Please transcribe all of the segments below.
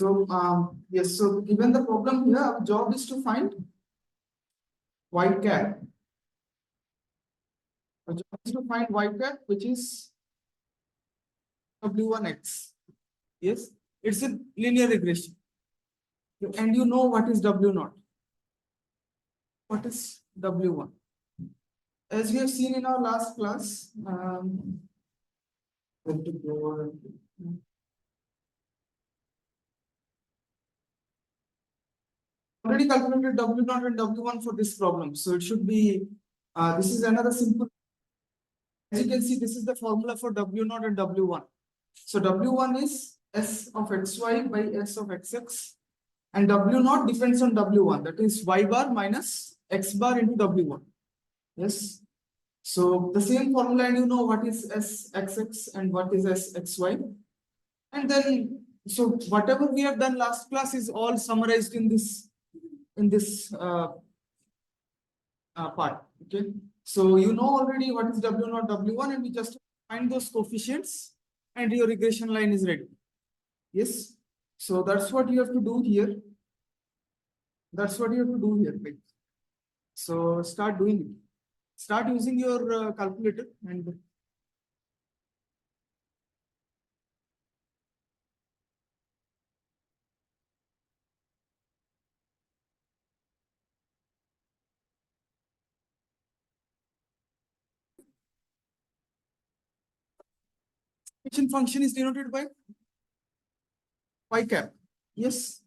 So yes, so given the problem here, our job is to find y cap. Our job is to find y cap, which is W1x. Yes, it's a linear regression. And you know what is W0. What is W1? As we have seen in our last class, already calculated W0 and W1 for this problem. So it should be, this is another simple. As you can see, this is the formula for W0 and W1. So W1 is S of xy by S of xx. And W0 depends on W1. That is y bar minus x bar into W1. Yes. So the same formula, and you know what is Sxx and what is Sxy. And then, so whatever we have done last class is all summarized in this part. Okay. So you know already what is W0, W1, and we just find those coefficients and your regression line is ready. Yes. So that's what you have to do here. That's what you have to do here. Right? So start doing it. Start using your calculator and function is denoted by y cap. Yes.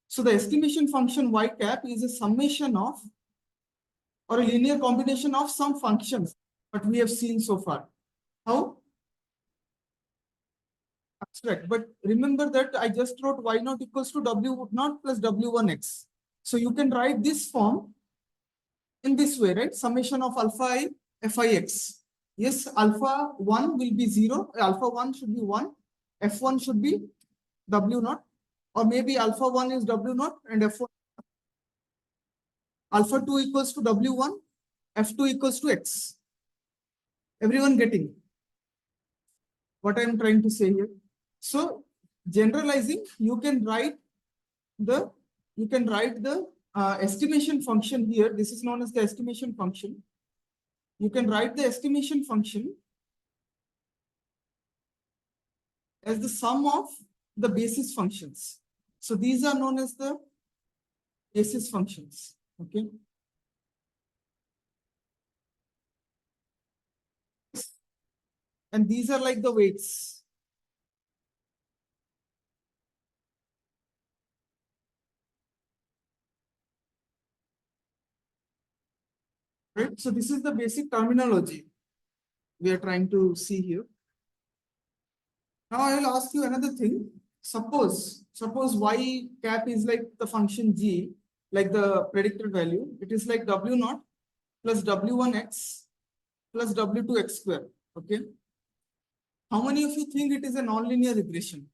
So the estimation function y cap is a summation of or a linear combination of some functions that we have seen so far. How? Abstract. But remember that I just wrote y0 equals to w0 plus w1x. So you can write this form in this way, right? Summation of alpha I fix. Yes, alpha 1 will be 0. Alpha 1 should be 1. F1 should be w0. Or maybe alpha 1 is w0 and f1. Alpha 2 equals to w1. F2 equals to x. Everyone getting what I am trying to say here? So generalizing, you can write the estimation function here. This is known as the estimation function. You can write the estimation function as the sum of the basis functions. So these are known as the basis functions. Okay. And these are like the weights. Right. So this is the basic terminology we are trying to see here. Now I will ask you another thing. Suppose y cap is like the function g, like the predicted value. It is like w0 plus w1x plus w2x square. Okay. How many of you think it is a nonlinear regression?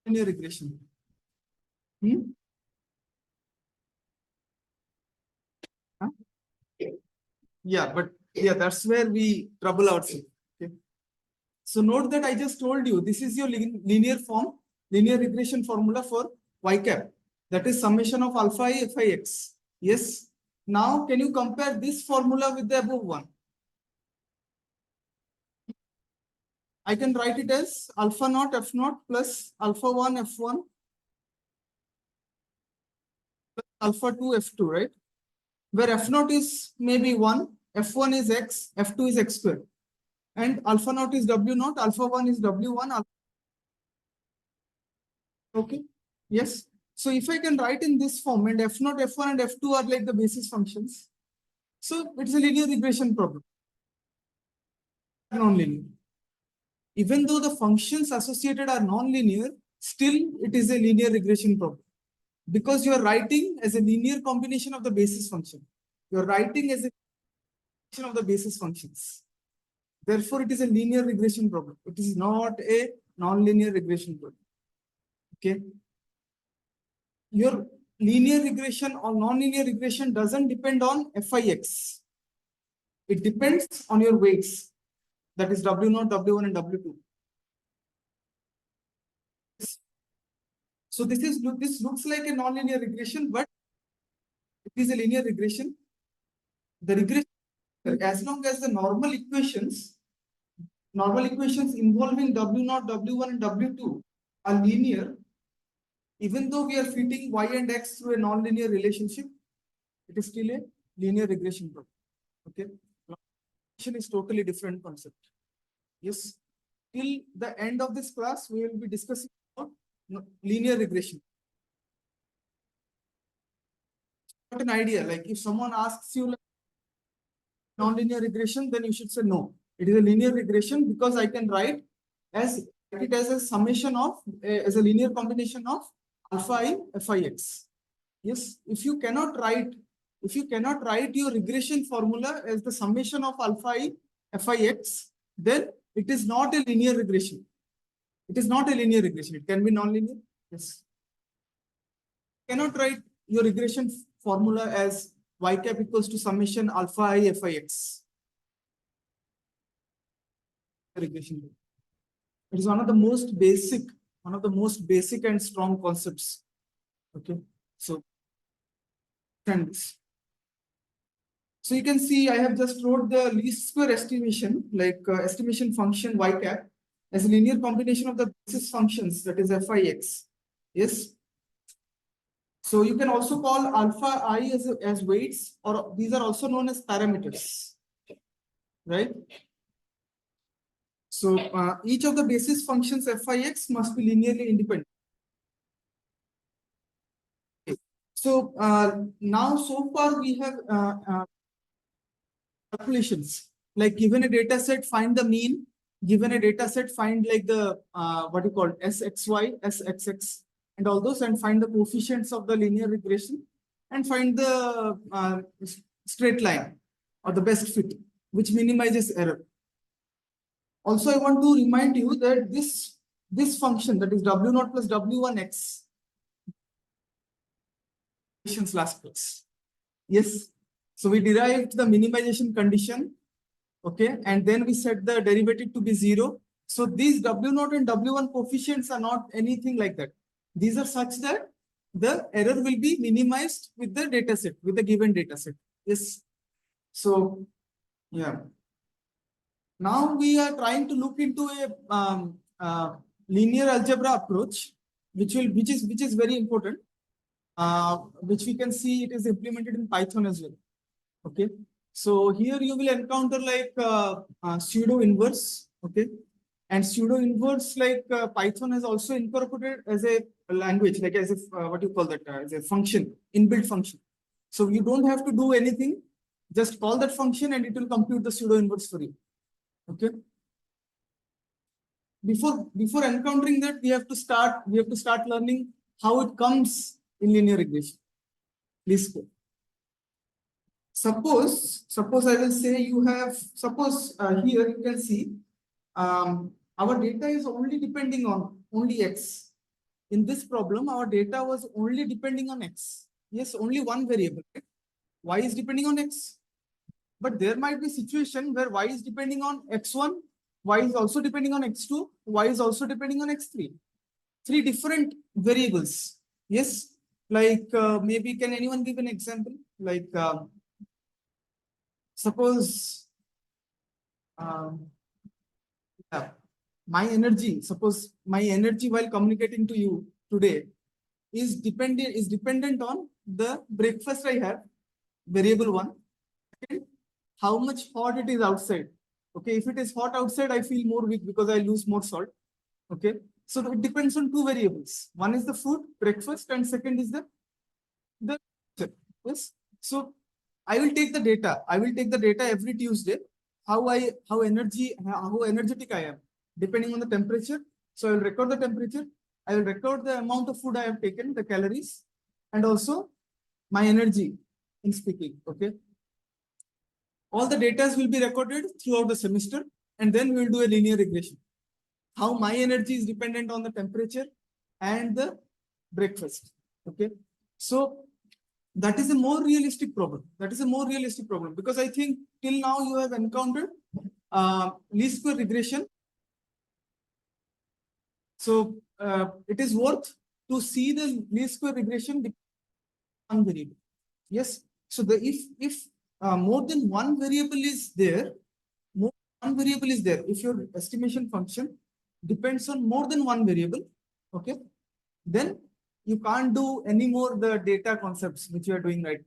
Linear regression. Huh? Yeah, but yeah, that's where we trouble ourselves. Okay. So note that I just told you this is your linear regression formula for y cap. That is summation of alpha I fix. Yes. Now can you compare this formula with the above one? I can write it as alpha naught f0 plus alpha 1 f1 plus alpha 2 f2, right? Where f0 is maybe 1, f1 is x, f2 is x squared. And alpha naught is w0, alpha 1 is w1. Okay. Yes. So if I can write in this form and f0, f1 and f2 are like the basis functions. So it's a linear regression problem. Non-linear. Even though the functions associated are non-linear, still it is a linear regression problem. Because you are writing as a linear combination of the basis function. You are writing as a combination of the basis functions. Therefore, it is a linear regression problem. It is not a non-linear regression problem. Okay. Your linear regression or non-linear regression doesn't depend on fix. It depends on your weights. that is W0, W1, and W2. So this looks like a nonlinear regression, but it is a linear regression. The regression, as long as the normal equations involving W0, W1, and W2 are linear, even though we are fitting y and x through a nonlinear relationship, it is still a linear regression problem. Okay, regression is totally different concept. Yes, till the end of this class, we will be discussing about linear regression. Got an idea? Like if someone asks you like, nonlinear regression, then you should say no. It is a linear regression because I can write it as a summation of as a linear combination of alpha I fi x. Yes, if you cannot write your regression formula as the summation of alpha I fi x, then it is not a linear regression. It is not a linear regression. It can be nonlinear. Yes. You cannot write your regression formula as y cap equals to summation alpha I fi x. Regression. It is one of the most basic and strong concepts. Okay, so so you can see I have just wrote the least square estimation, like estimation function y cap as a linear combination of the basis functions, that is fi x. Yes. So you can also call alpha I as weights, or these are also known as parameters, right? So each of the basis functions fi x must be linearly independent. Okay. So now so far we have calculations, like given a data set, find the mean. Given a data set, find like the what you call SXY, SXX, and all those, and find the coefficients of the linear regression, and find the straight line or the best fit, which minimizes error. Also, I want to remind you that this function, that is W0 plus W1x, last class. Yes. So we derived the minimization condition. Okay, and then we set the derivative to be 0. So these W0 and W1 coefficients are not anything like that. These are such that the error will be minimized with the data set, with the given data set. Yes. So yeah. Now we are trying to look into a linear algebra approach, which is very important. Which we can see it is implemented in Python as well. Okay. So here you will encounter like pseudo inverse, okay, and pseudo inverse like Python has also incorporated as a language, like as if what you call that as a function, inbuilt function. So you don't have to do anything, just call that function and it will compute the pseudo inverse for you. Okay. Before encountering that, we have to start learning how it comes in linear regression. Please go. Suppose I will say you have, here you can see our data is only depending on x. In this problem, our data was only depending on x. Yes, only one variable. Right? Y is depending on x. But there might be situation where y is depending on x1, y is also depending on x2, y is also depending on x3. 3 different variables. Yes, like maybe can anyone give an example? Like suppose my energy while communicating to you today is dependent on the breakfast I have, variable 1. Okay? How much hot it is outside. Okay, if it is hot outside, I feel more weak because I lose more salt. Okay, so it depends on 2 variables. One is the food, breakfast, and second is the yes. So I will take the data. Every Tuesday. How energetic I am, depending on the temperature. So I will record the temperature. I will record the amount of food I have taken, the calories, and also my energy in speaking. Okay. All the data will be recorded throughout the semester, and then we will do a linear regression. How my energy is dependent on the temperature and the breakfast. Okay. So that is a more realistic problem. Because I think till now you have encountered least square regression. So it is worth to see the least square regression one variable. Yes. So the if more than one variable is there, if your estimation function depends on more than one variable, okay, then you can't do any more the data concepts which you are doing right.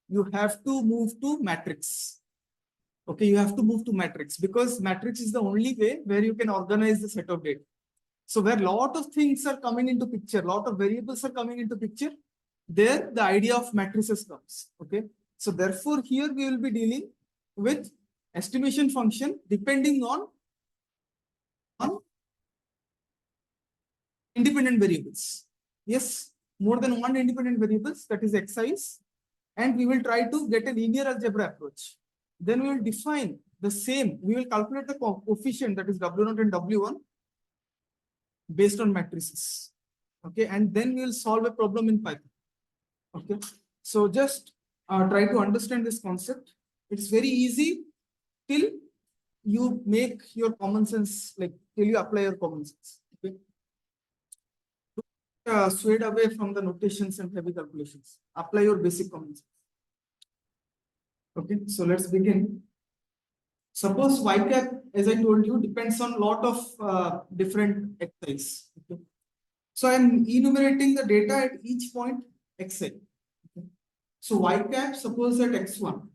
You have to move to matrix. Okay, you have to move to matrix because matrix is the only way where you can organize the set of data. So where lot of things are coming into picture, lot of variables are coming into picture, there the idea of matrices comes. Okay, so therefore here we will be dealing with estimation function depending on independent variables. Yes, more than one independent variables, that is exercise, and we will try to get a linear algebra approach. Then we will define the same. We will calculate the coefficient, that is W0 and W1, based on matrices. Okay, and then we will solve a problem in Python. Okay, so just try to understand this concept. It's very easy till you make your common sense, like till you apply your common sense. Okay, swayed away from the notations and heavy calculations. Apply your basic common sense. Okay, so let's begin. Suppose y cap, as I told you, depends on a lot of different x's. Okay. So I'm enumerating the data at each point xi. Okay. So y cap, suppose at x1.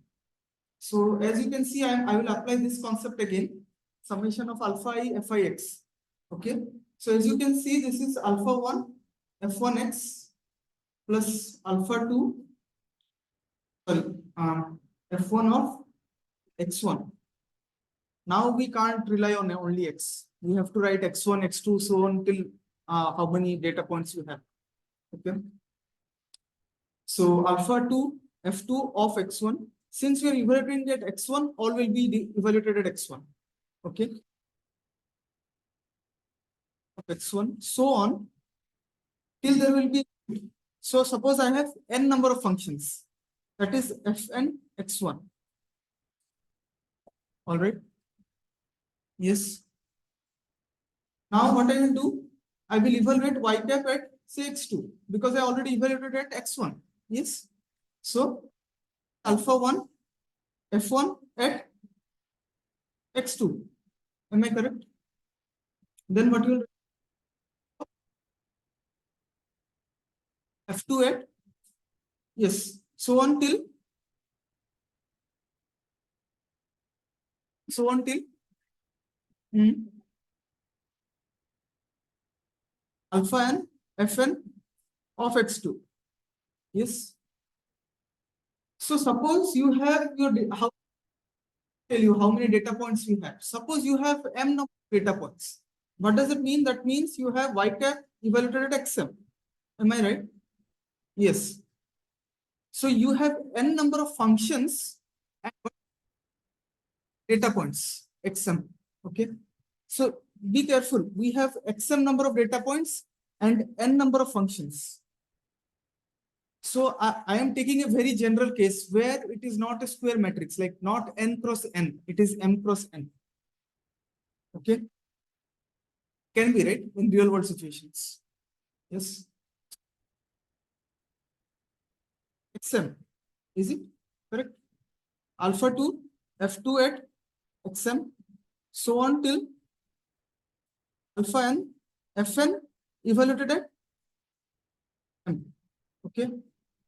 So as you can see, I will apply this concept again. Summation of alpha I fix. Okay. So as you can see, this is alpha 1 f1x plus alpha 2, sorry, f1 of x1. Now we can't rely on only x. We have to write x1, x2, so on till how many data points you have. Okay. So alpha 2, f2 of x1. Since we are evaluating at x1, all will be evaluated at x1. Okay. Of x1, so on till there will be. So suppose I have n number of functions. That is fn x1. All right. Yes. Now what I will do, I will evaluate y cap at say x2 because I already evaluated at x1. Yes. So alpha 1 f1 at x2. Am I correct? Then what will f2 at, yes, so on till alpha n fn of x2. Yes. So suppose you have your how tell you how many data points you have. Suppose you have m number of data points. What does it mean? That means you have y cap evaluated at xm. Am I right? Yes. So you have n number of functions and data points xm. Okay. So be careful. We have xm number of data points and n number of functions. So I am taking a very general case where it is not a square matrix, like not n cross n, it is m cross n. Okay. Can be, right, in real world situations. Yes. xm. Is it correct? Alpha 2, f2 at xm, so on till alpha n, fn evaluated at m. Okay.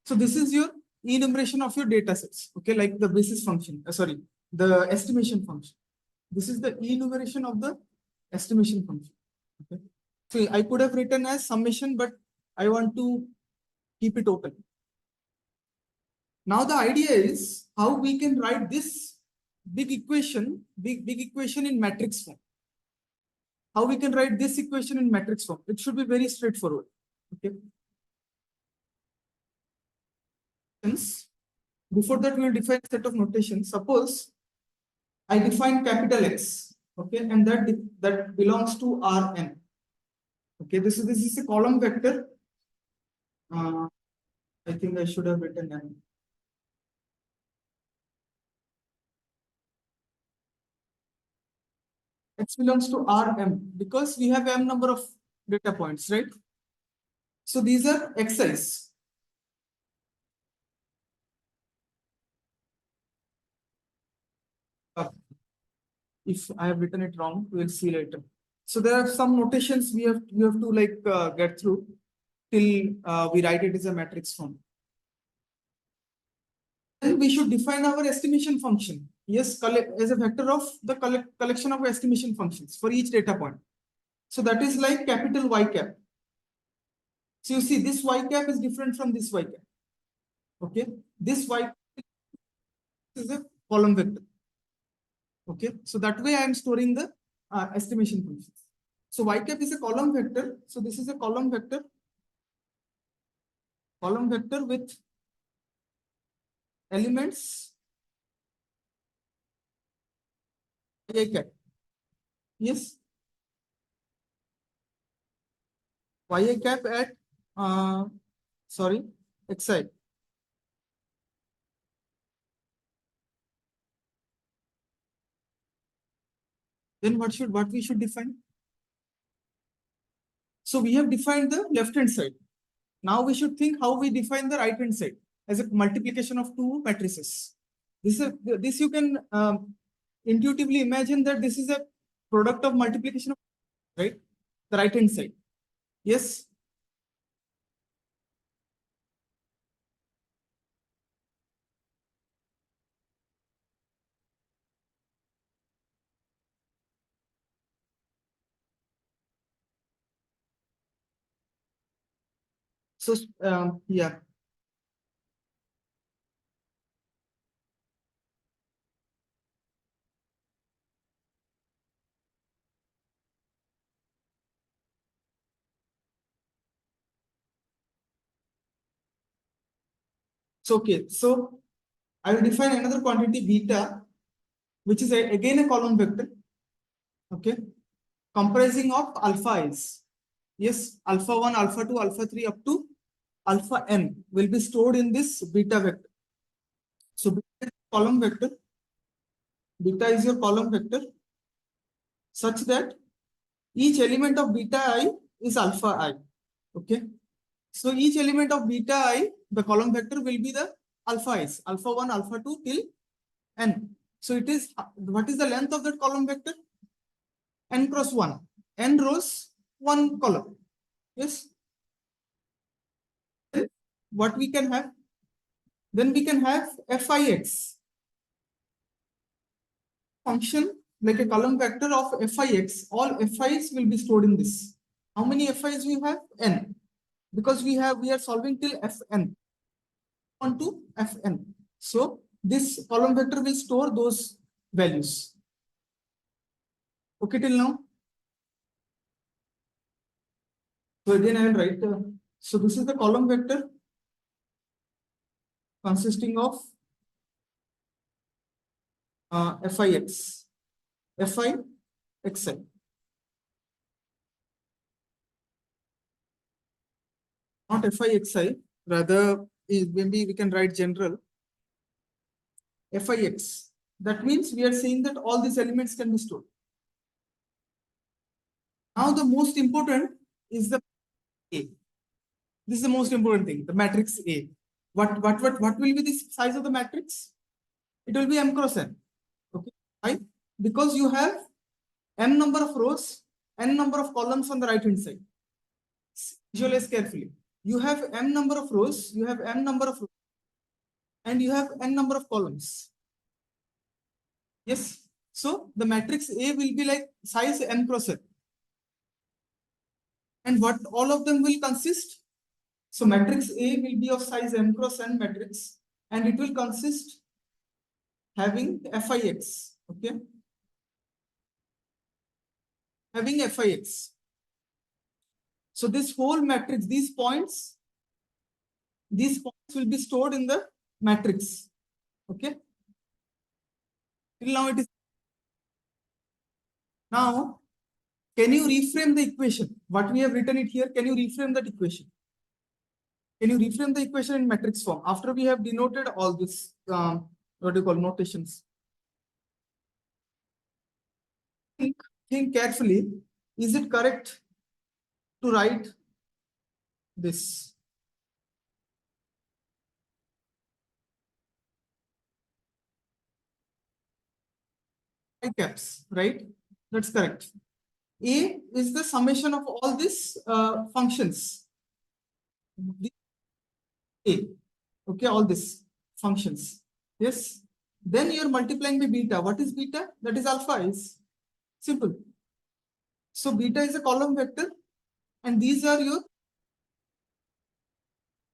So this is your enumeration of your data sets. Okay, like the basis function, sorry, the estimation function. This is the enumeration of the estimation function. Okay. So I could have written as summation, but I want to keep it open. Now the idea is how we can write this big equation in matrix form. How we can write this equation in matrix form. It should be very straightforward. Okay. Before that, we will define a set of notations. Suppose I define capital X, okay, and that belongs to Rn. Okay, this is a column vector. I think I should have written n. X belongs to Rm because we have m number of data points, right? So these are Xi's. If I have written it wrong, we'll see later. So there are some notations we have to like get through till we write it as a matrix form. Then we should define our estimation function. Yes, as a vector of the collection of estimation functions for each data point. So that is like capital Y cap. So you see this Y cap is different from this Y cap. Okay, this Y is a column vector. Okay, so that way I am storing the estimation functions. So Y cap is a column vector. So this is a column vector with elements Y cap. Yes, Y cap at sorry, Xi. Then what we should define? So we have defined the left hand side. Now we should think how we define the right hand side as a multiplication of two matrices. This you can intuitively imagine that this is a product of multiplication of, right? The right hand side. Yes. So yeah. So okay. So I will define another quantity beta, which is again a column vector. Okay, comprising of alpha is. Yes, alpha 1, alpha 2, alpha 3 up to alpha n will be stored in this beta vector. So beta is column vector. Beta is your column vector such that each element of beta I is alpha I. Okay. So each element of beta I, the column vector will be the alpha i's, alpha 1, alpha 2 till n. So it is, what is the length of that column vector? N cross 1. N rows, 1 column. Yes. What we can have? Then we can have Fix function like a column vector of Fix. All Fi's will be stored in this. How many Fi's we have? N. Because we are solving till Fn on to Fn. So this column vector will store those values. Okay till now? So again I will write, so this is the column vector consisting of Fix, Fi, Xi. Not Fixi, rather maybe we can write general Fix. That means we are saying that all these elements can be stored. Now the most important is the A. This is the most important thing, the matrix A. What will be the size of the matrix? It will be m cross n. Okay, why? Because you have m number of rows, n number of columns on the right hand side. Visualize carefully. You have m number of rows, you have m number of rows, and you have n number of columns. Yes. So the matrix A will be like size m cross n. And what all of them will consist? So matrix A will be of size m cross n matrix, and it will consist having Fix. Okay. Having Fix. So this whole matrix, these points will be stored in the matrix. Okay. Till now it is. Now, can you reframe the equation? What we have written it here, can you reframe that equation? Can you reframe the equation in matrix form after we have denoted all this, what do you call notations? Think think carefully. Is it correct to write this? Caps, right? That's correct. A is the summation of all these functions. A, okay, all these functions. Yes. Then you're multiplying by beta. What is beta? That is alpha is simple. So beta is a column vector, and these are your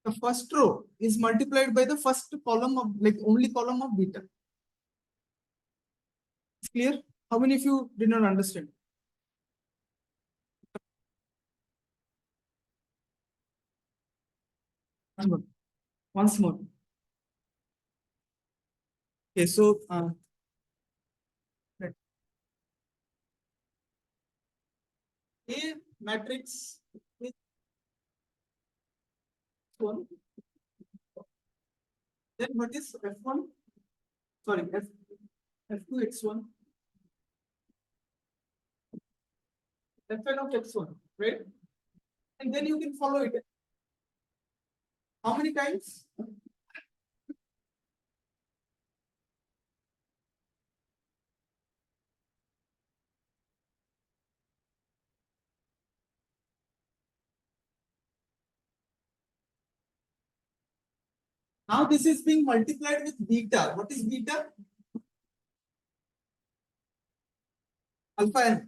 the first row is multiplied by the first column of like only column of beta. It's clear? How many of you did not understand? Once more. Okay, so A matrix is one. Then what is F1? Sorry, F2 X1. Fn of X1, right? And then you can follow it. How many times? Now this is being multiplied with beta. What is beta? Alpha n.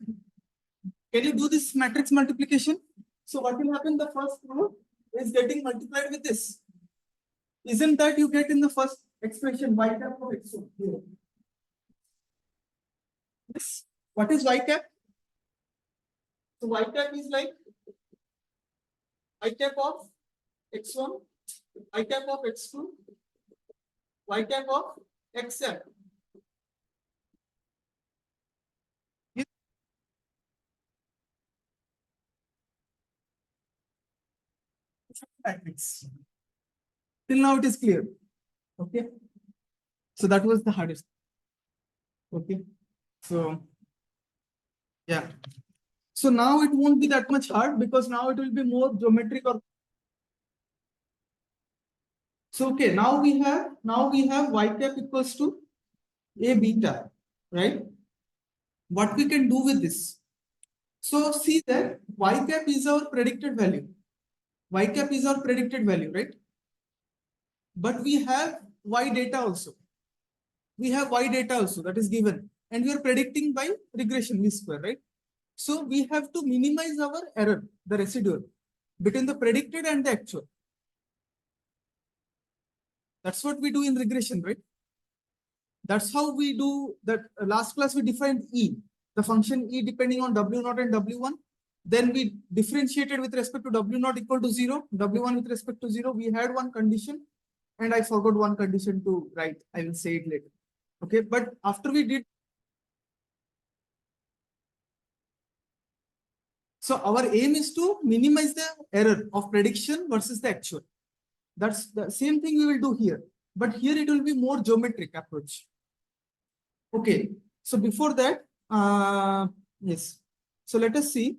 Can you do this matrix multiplication? So what will happen? The first row is getting multiplied with this. Isn't that you get in the first expression y cap of x1 here? This, what is y cap? So y cap is like y cap of x1, y cap of x2, y cap of xn. Matrix. Till now it is clear. Okay. So that was the hardest. Okay. So yeah. So now it won't be that much hard because now it will be more geometric or so okay, now we have y cap equals to a beta, right? What we can do with this? So see that y cap is our predicted value. Y cap is our predicted value, right? But we have y data also. We have y data also that is given, and we are predicting by regression least square, right? So we have to minimize our error, the residual, between the predicted and the actual. That's what we do in regression, right? That's how we do that. Last class we defined E, the function E depending on W0 and W1. Then we differentiated with respect to W0 equal to 0, W1 with respect to 0. We had one condition, and I forgot one condition to write. I will say it later. Okay, but after we did, so our aim is to minimize the error of prediction versus the actual. That's the same thing we will do here, but here it will be more geometric approach. Okay, so before that, yes. So let us see.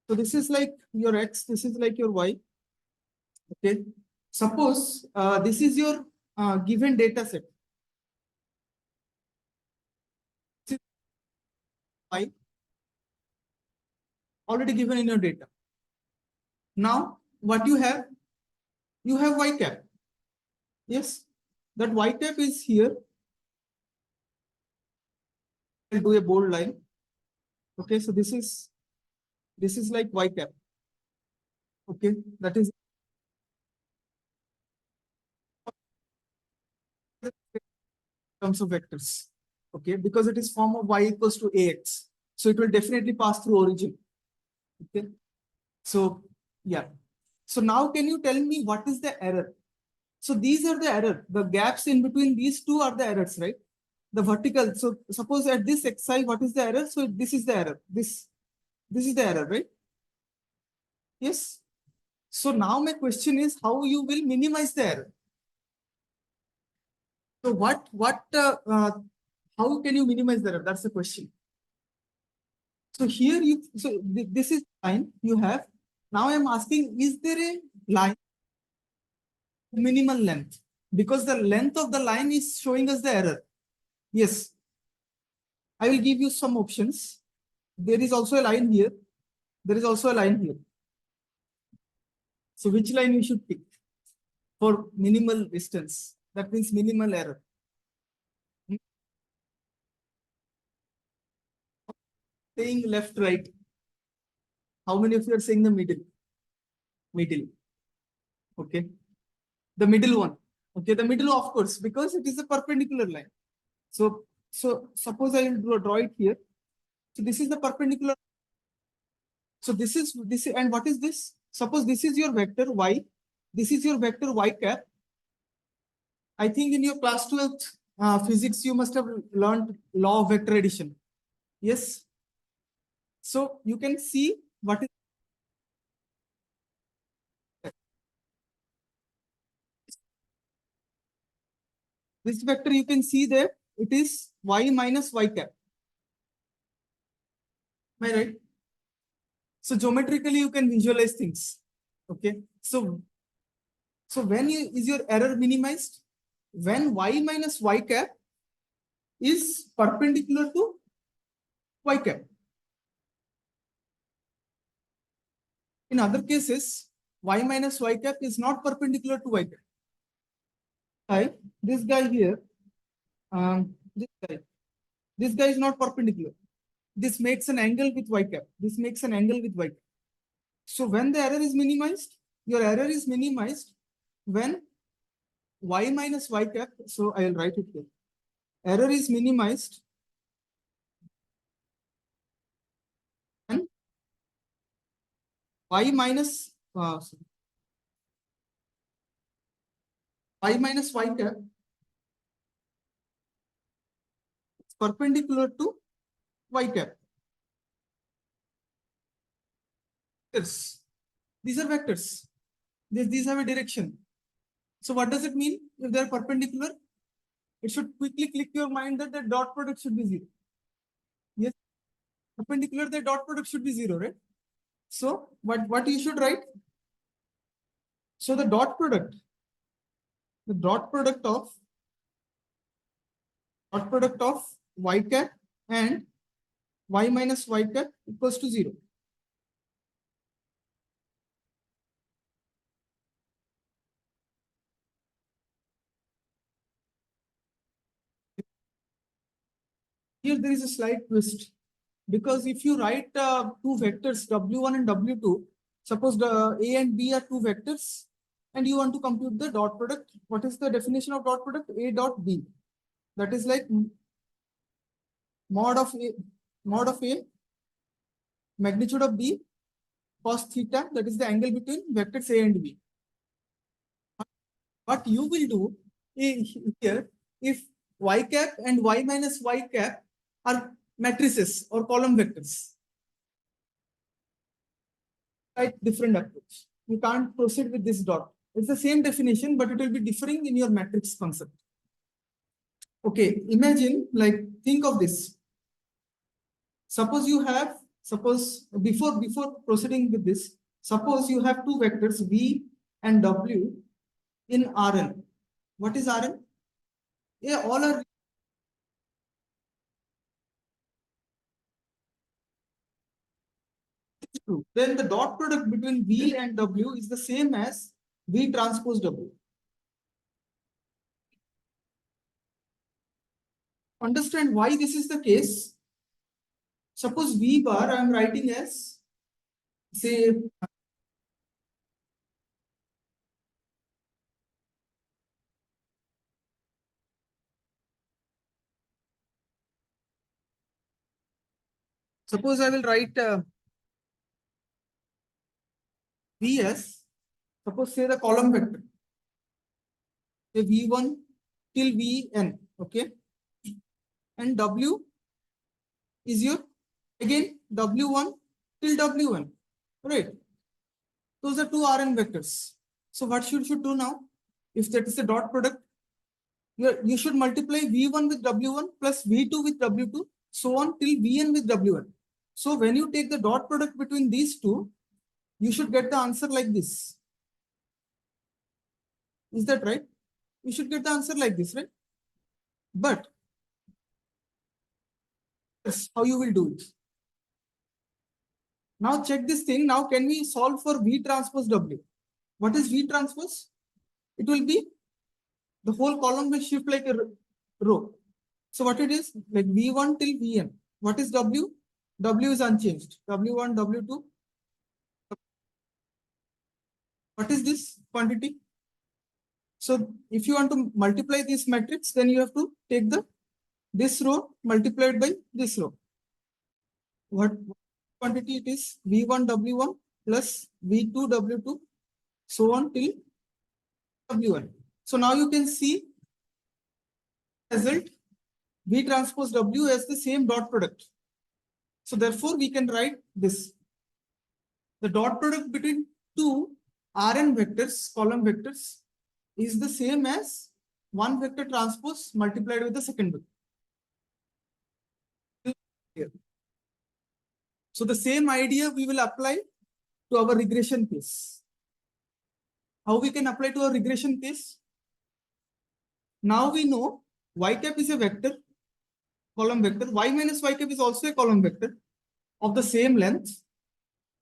So this is like your X, this is like your Y. Okay, suppose this is your given data set. Y already given in your data. Now, what you have Y cap. Yes, that Y cap is here. I'll do a bold line. Okay, so this is like Y cap. Okay, that is terms of vectors. Okay, because it is form of y equals to ax, so it will definitely pass through origin. Okay, so yeah. So now can you tell me what is the error? So these are the error. The gaps in between these two are the errors, right? The vertical. So suppose at this xi, what is the error? So this is the error. This is the error, right? Yes. So now my question is how you will minimize the error. So how can you minimize the error? That's the question. So here this is line you have. Now I am asking, is there a line minimal length? Because the length of the line is showing us the error. Yes. I will give you some options. There is also a line here. There is also a line here. So which line we should pick for minimal distance? That means minimal error. Saying left, right. How many of you are saying the middle? Middle. Okay. The middle one. Okay. The middle, of course, because it is a perpendicular line. So suppose I will draw it here. So this is the perpendicular. So this is, and what is this? Suppose this is your vector y. This is your vector y cap. I think in your class 12th physics, you must have learned law of vector addition. Yes. So you can see what is this vector. You can see that it is y minus y cap. Am I right? So geometrically, you can visualize things. Okay. So when is your error minimized? When y minus y cap is perpendicular to y cap. In other cases, y minus y cap is not perpendicular to y cap. This guy here, this guy is not perpendicular. This makes an angle with y cap. This makes an angle with y cap. So when the error is minimized, your error is minimized when y minus y cap. So I will write it here. Error is minimized and y minus y cap is perpendicular to y cap. Yes. These are vectors. These have a direction. So what does it mean if they are perpendicular? It should quickly click your mind that the dot product should be 0. Yes. Perpendicular, the dot product should be 0, right? So what you should write? So the dot product of y cap and y minus y cap equals to 0. Here there is a slight twist, because if you write two vectors w1 and w2, suppose the a and b are two vectors, and you want to compute the dot product. What is the definition of dot product? A dot b. That is like mod of a magnitude of b cos theta. That is the angle between vectors a and b. What you will do here, if y cap and y minus y cap are matrices or column vectors, right? Different approach. You can't proceed with this dot. It's the same definition, but it will be differing in your matrix concept. Okay, imagine, like, think of this. Suppose before proceeding with this, suppose you have two vectors v and w in Rn. What is Rn? Yeah, all are true. Then the dot product between v and w is the same as v transpose w. Understand why this is the case? Suppose v bar I am writing as, say, suppose I will write v as, suppose say the column vector, say v1 till vn, okay, and w is your, again, w1 till w1, right? Those are two Rn vectors. So what should do now? If that is a dot product, you should multiply v1 with w1 plus v2 with w2, so on till vn with w1. So when you take the dot product between these two, you should get the answer like this. Is that right? You should get the answer like this, right? But that's how you will do it. Now check this thing. Now can we solve for V transpose W? What is V transpose? It will be the whole column will shift like a row. So what it is? Like V1 till Vn. What is W? W is unchanged. W1, W2. What is this quantity? So if you want to multiply this matrix, then you have to take this row multiplied by this row. What quantity it is? V1 W1 plus V2 W2, so on till W1. So now you can see result V transpose W as the same dot product. So therefore we can write this. The dot product between two Rn vectors, column vectors, is the same as one vector transpose multiplied with the second vector. Here. So the same idea we will apply to our regression case. How we can apply to our regression case? Now we know y cap is a vector, column vector. Y minus y cap is also a column vector of the same length.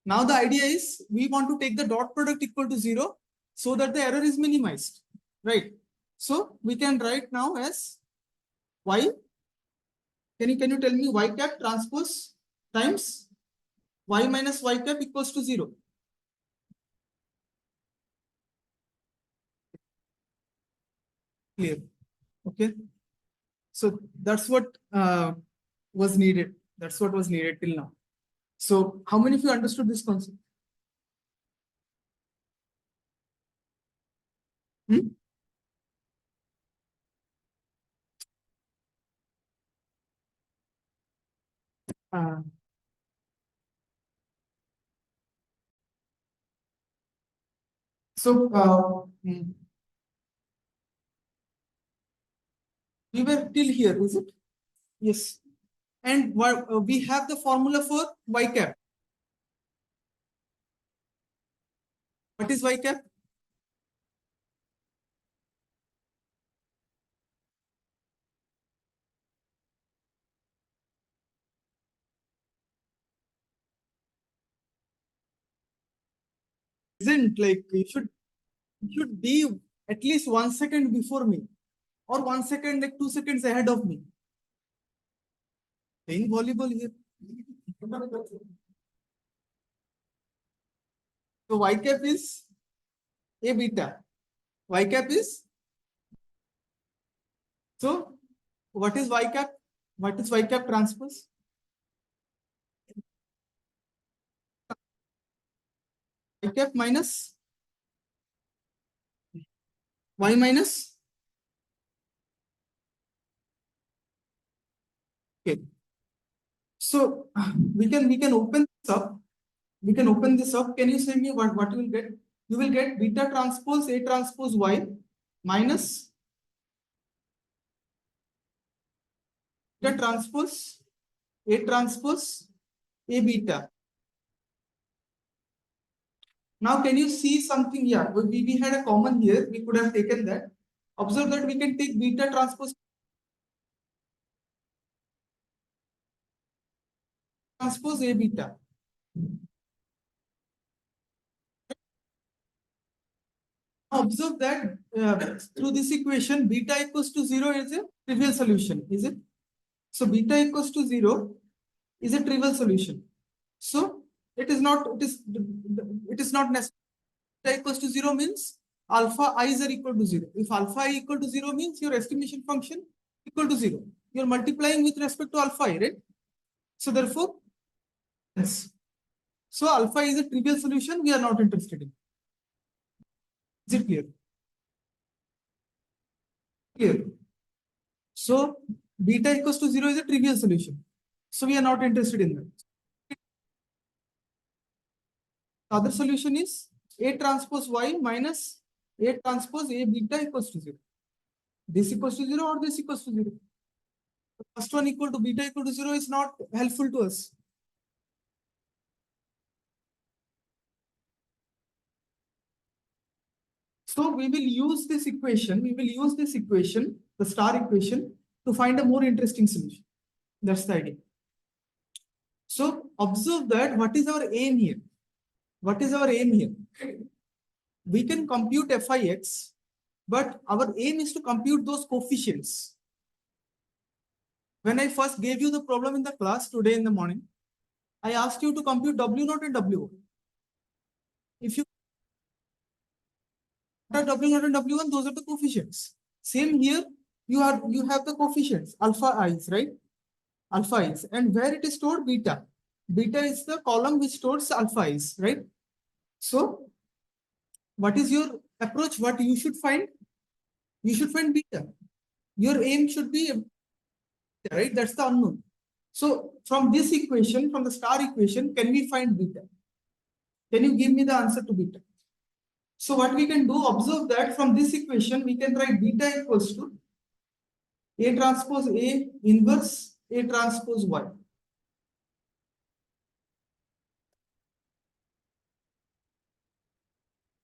Now the idea is we want to take the dot product equal to 0 so that the error is minimized, right? So we can write now as y. Can you tell me y cap transpose times y minus y cap equals to 0? Clear. Okay. So that's what was needed. That's what was needed till now. So how many of you understood this concept? Hmm? Uh, so we were till here, is it? Yes. And we have the formula for y cap. What is y cap? Isn't like you should be at least 1 second before me, or 1 second, like 2 seconds ahead of me. Playing volleyball here. So y cap is a beta. Y cap is, so what is y cap? What is y cap transpose? Y cap minus y minus. Okay. So we can open this up. We can open this up. Can you say me what you will get? You will get beta transpose A transpose Y minus beta transpose A transpose A beta. Now can you see something here? We had a common here. We could have taken that. Observe that we can take beta transpose A beta. Observe that through this equation, beta equals to 0 is a trivial solution, is it? So beta equals to 0 is a trivial solution. So it is not necessary. Beta equals to 0 means alpha i's are equal to 0. If alpha I equal to 0 means your estimation function equal to 0. You're multiplying with respect to alpha I, right? So therefore, yes. So alpha is a trivial solution we are not interested in. Is it clear? Clear. So beta equals to 0 is a trivial solution. So we are not interested in that. The other solution is A transpose Y minus A transpose A beta equals to 0. This equals to 0 or this equals to 0. The first one equal to beta equal to 0 is not helpful to us. So we will use this equation, the star equation, to find a more interesting solution. That's the idea. So observe that what is our aim here? What is our aim here? We can compute Fix, but our aim is to compute those coefficients. When I first gave you the problem in the class today in the morning, I asked you to compute W0 and W1. If you W0 and W1, those are the coefficients. Same here, you have the coefficients, alpha i's, right? Alpha i's. And where it is stored? Beta. Beta is the column which stores alpha i's, right? So what is your approach? What you should find? You should find beta. Your aim should be, right? That's the unknown. So from this equation, from the star equation, can we find beta? Can you give me the answer to beta? So what we can do, observe that from this equation, we can write beta equals to A transpose A inverse A transpose Y.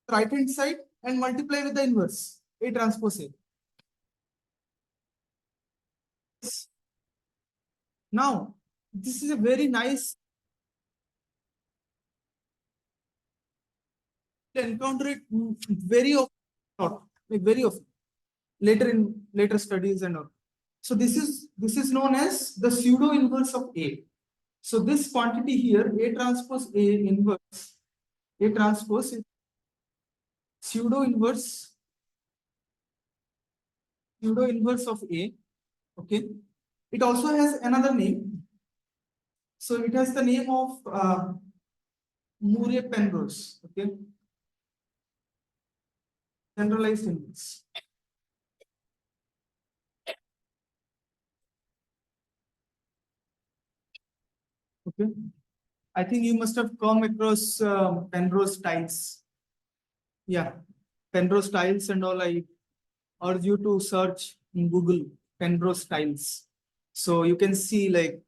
Right hand side and multiply with the inverse A transpose A. Now, this is a very nice, encounter it very often, like very often, later in later studies and all. So this is known as the pseudo inverse of A. So this quantity here, A transpose A inverse, A transpose is pseudo inverse of A. Okay. It also has another name. So it has the name of Murray-Penrose. Okay. Generalized inverse. Okay. I think you must have come across Penrose tiles. Yeah, Penrose tiles and all. I urge you to search in Google Penrose tiles. So you can see like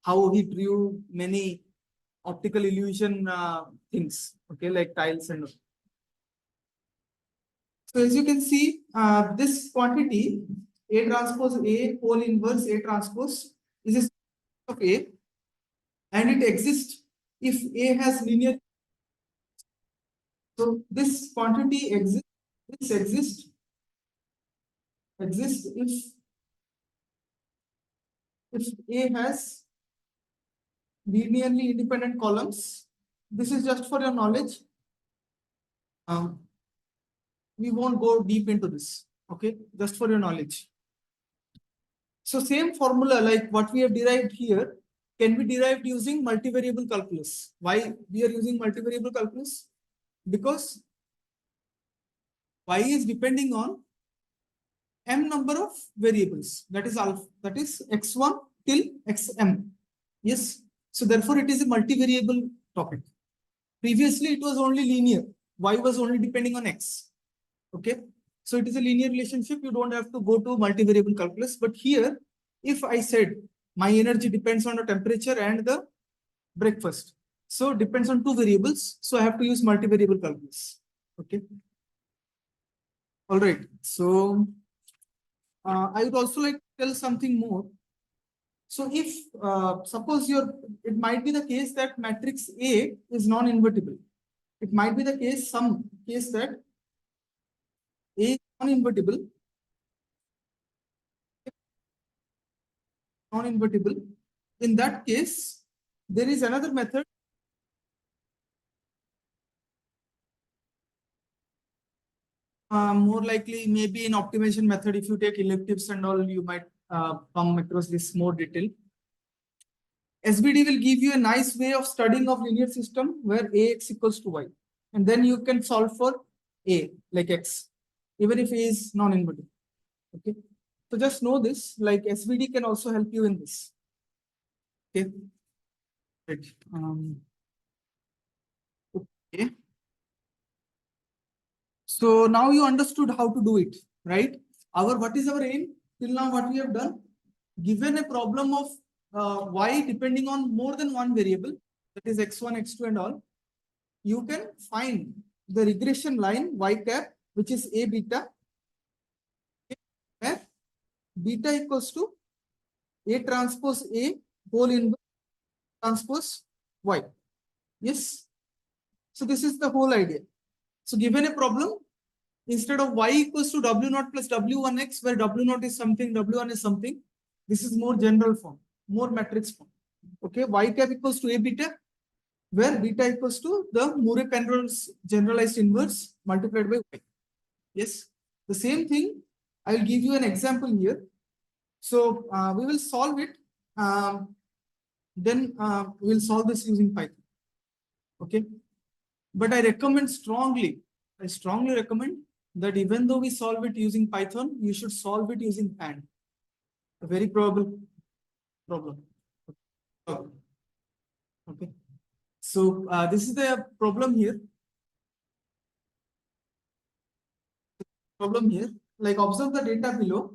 how he drew many optical illusion things. Okay, like tiles and all. So as you can see, this quantity A transpose A whole inverse A transpose is a of A, and it exists if A has linear. So this quantity exists. This exists if A has linearly independent columns. This is just for your knowledge. We won't go deep into this. Okay, just for your knowledge. So same formula like what we have derived here can be derived using multivariable calculus. Why we are using multivariable calculus? Because y is depending on m number of variables, that is alpha, that is x1 till xm. Yes, so therefore it is a multivariable topic. Previously it was only linear, y was only depending on x. Okay, so it is a linear relationship, you don't have to go to multivariable calculus. But here, if I said my energy depends on the temperature and the breakfast, so depends on two variables, so I have to use multivariable calculus. Okay, all right. So I would also like to tell something more. So if suppose it might be the case that matrix A is non-invertible. It might be the case, some case that A is non-invertible. In that case, there is another method. More likely, maybe in optimization method, if you take elliptives and all, you might come across this more detail. SBD will give you a nice way of studying of linear system where Ax equals to y. And then you can solve for A, like x, even if A is non-invertible. Okay. So just know this, like SVD can also help you in this. Okay. Right. Okay. So now you understood how to do it, right? What is our aim? Till now, what we have done, given a problem of y depending on more than one variable, that is x1, x2 and all, you can find the regression line y cap which is A beta, where beta equals to A transpose A whole inverse transpose Y. Yes. So this is the whole idea. So given a problem, instead of Y equals to W naught plus W1x, where W naught is something, W1 is something, this is more general form, more matrix form. Okay, Y cap equals to A beta, where beta equals to the Murray-Penrose's generalized inverse multiplied by Y. Yes, the same thing. I will give you an example here. So we will solve it. Then we will solve this using Python. Okay, but I strongly recommend that even though we solve it using Python, you should solve it using AND. A very probable problem. Okay. So this is the problem here. Like observe the data below.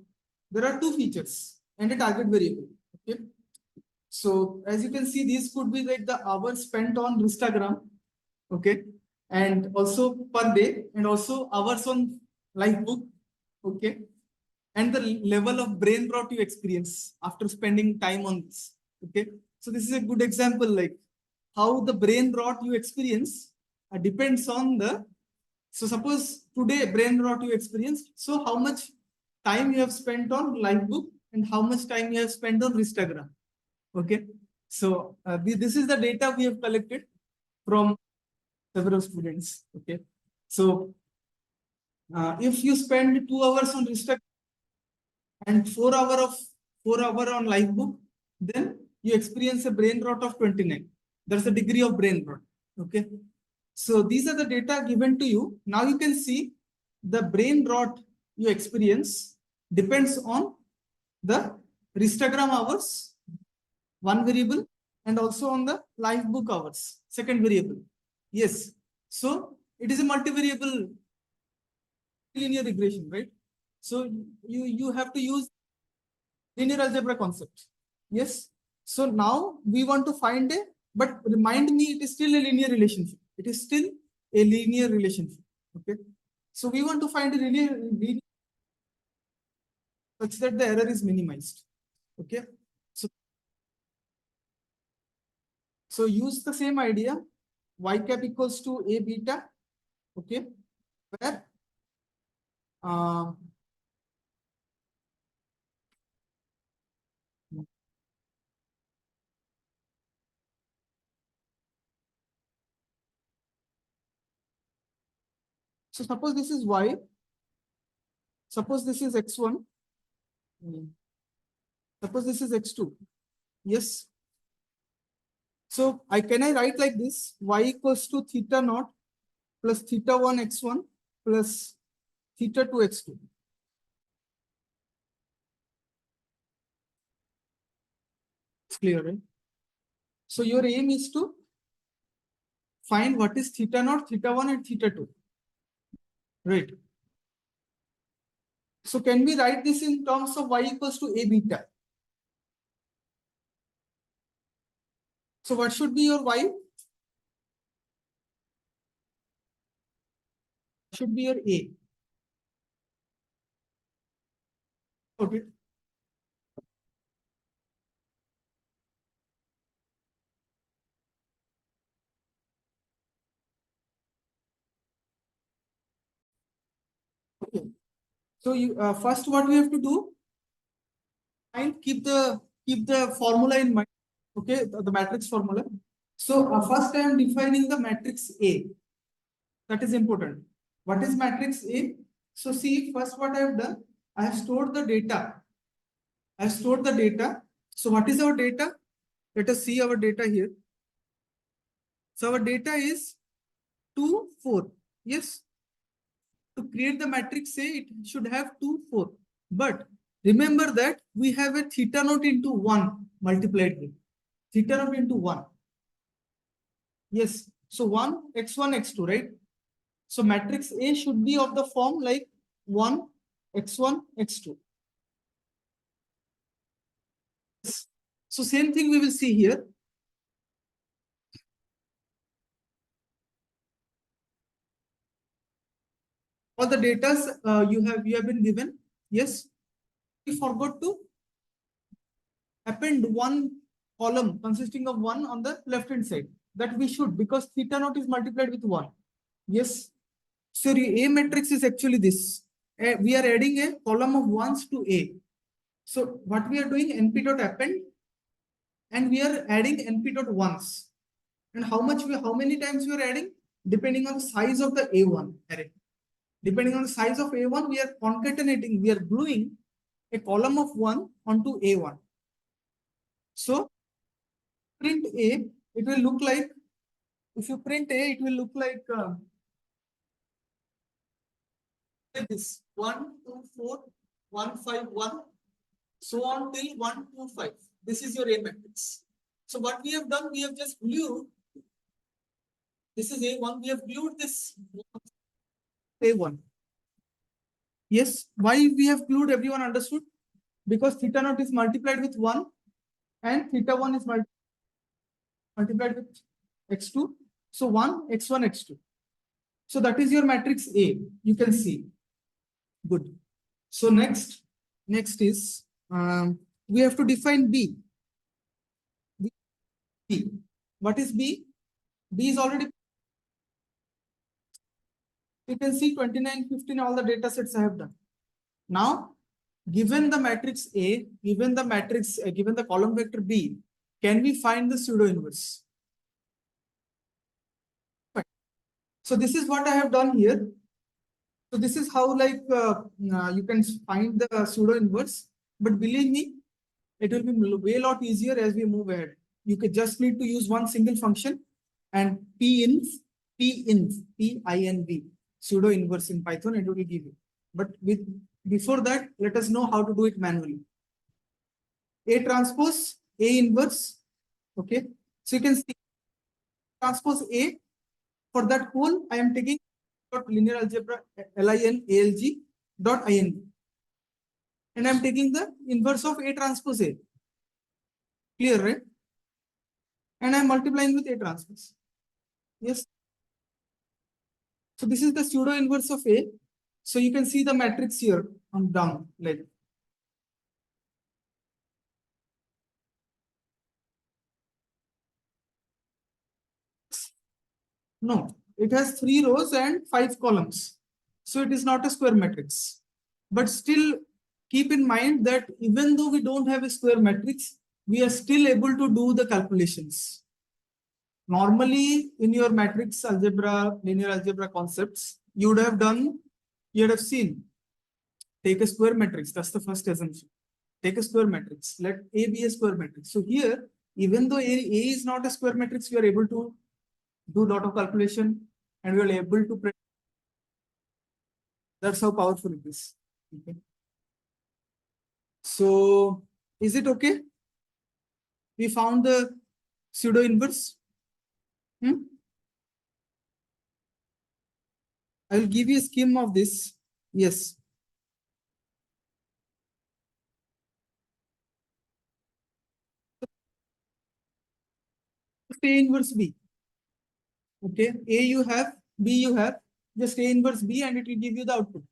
There are two features and a target variable. Okay. So as you can see, these could be like the hours spent on histogram. Okay. And also per day, and also hours on live book. Okay. And the level of brain rot you experience after spending time on this. Okay. So this is a good example, like how the brain rot you experience depends on the. So suppose today brain rot you experience. So how much time you have spent on live book and how much time you have spent on Instagram. Okay. So this is the data we have collected from several students. Okay. So if you spend 2 hours on Instagram and 4 hour on live book, then you experience a brain rot of 29. That's the degree of brain rot. Okay. So these are the data given to you. Now you can see the brain rot you experience depends on the histogram hours, one variable, and also on the live book hours, second variable. Yes. So it is a multivariable linear regression, right? So you have to use linear algebra concept. Yes. So now we want to find a, but remind me, it is still a linear relationship. It is still a linear relationship. Okay. So we want to find a linear such that the error is minimized. Okay. So use the same idea. Y cap equals to A beta. Okay. Where so suppose this is Y. Suppose this is X1. Suppose this is X2. Yes. So I write like this: Y equals to theta naught plus theta 1 X1 plus theta 2 X2. It's clear, right? So your aim is to find what is theta naught, theta 1 and theta 2. Right. So can we write this in terms of Y equals to A beta? So what should be your Y? Should be your A. Okay. Okay. So you first what we have to do, and keep the formula in mind. Okay, the matrix formula. So first I am defining the matrix A. That is important. What is matrix A? So see, first what I have done, I have stored the data. I have stored the data. So what is our data? Let us see our data here. So our data is 2, 4. Yes. To create the matrix A, it should have 2, 4. But remember that we have a theta naught into 1 multiplied with theta naught into 1. Yes. So 1, x1, x2, right? So matrix A should be of the form like 1, x1, x2. So same thing we will see here. all the data you have been given. Yes, we forgot to append one column consisting of 1 on the left hand side. That we should, because theta naught is multiplied with 1. Yes. So A matrix is actually this. We are adding a column of 1s to A. So what we are doing, np dot append, and we are adding np dot 1s. And how many times we are adding? Depending on the size of the A1 array. Depending on the size of A1, we are concatenating, we are gluing a column of 1 onto A1. So print A, it will look like, if you print A, it will look like this 1, 2, 4, 1, 5, 1, so on till 1, 2, 5. This is your A matrix. So what we have done, we have just glued, this is A1, we have glued this A1. Yes, why we have glued, everyone understood? Because theta naught is multiplied with 1 and theta 1 is multiplied with x2. So 1, x1, x2. So that is your matrix A. You can see. Good. So next is we have to define B. B. What is B? B is already, you can see 29, 15, all the data sets I have done. Now, given the matrix A, given the column vector B, can we find the pseudo inverse? So this is what I have done here. So this is how you can find the pseudo inverse. But believe me, it will be way lot easier as we move ahead. You could just need to use one single function and pinv pseudo inverse in Python, and it will give you. But before that, let us know how to do it manually. A transpose A inverse. Okay, so you can see transpose A. For that whole, I am taking linear algebra LIN dot IN, and I am taking the inverse of A transpose A. Clear, right? And I am multiplying with A transpose. Yes. So this is the pseudo inverse of A. So you can see the matrix here on down like. No, it has 3 rows and 5 columns. So it is not a square matrix. But still keep in mind that even though we don't have a square matrix, we are still able to do the calculations. Normally in your matrix algebra, linear algebra concepts, you would have seen, take a square matrix. That's the first assumption. Take a square matrix. Let A be a square matrix. So here, even though A is not a square matrix, we are able to do a lot of calculation and we are able to predict. That's how powerful it is. Okay. So is it okay? We found the pseudo inverse. I will give you a scheme of this. Yes. A inverse B. Okay. A you have, B you have. Just A inverse B and it will give you the output.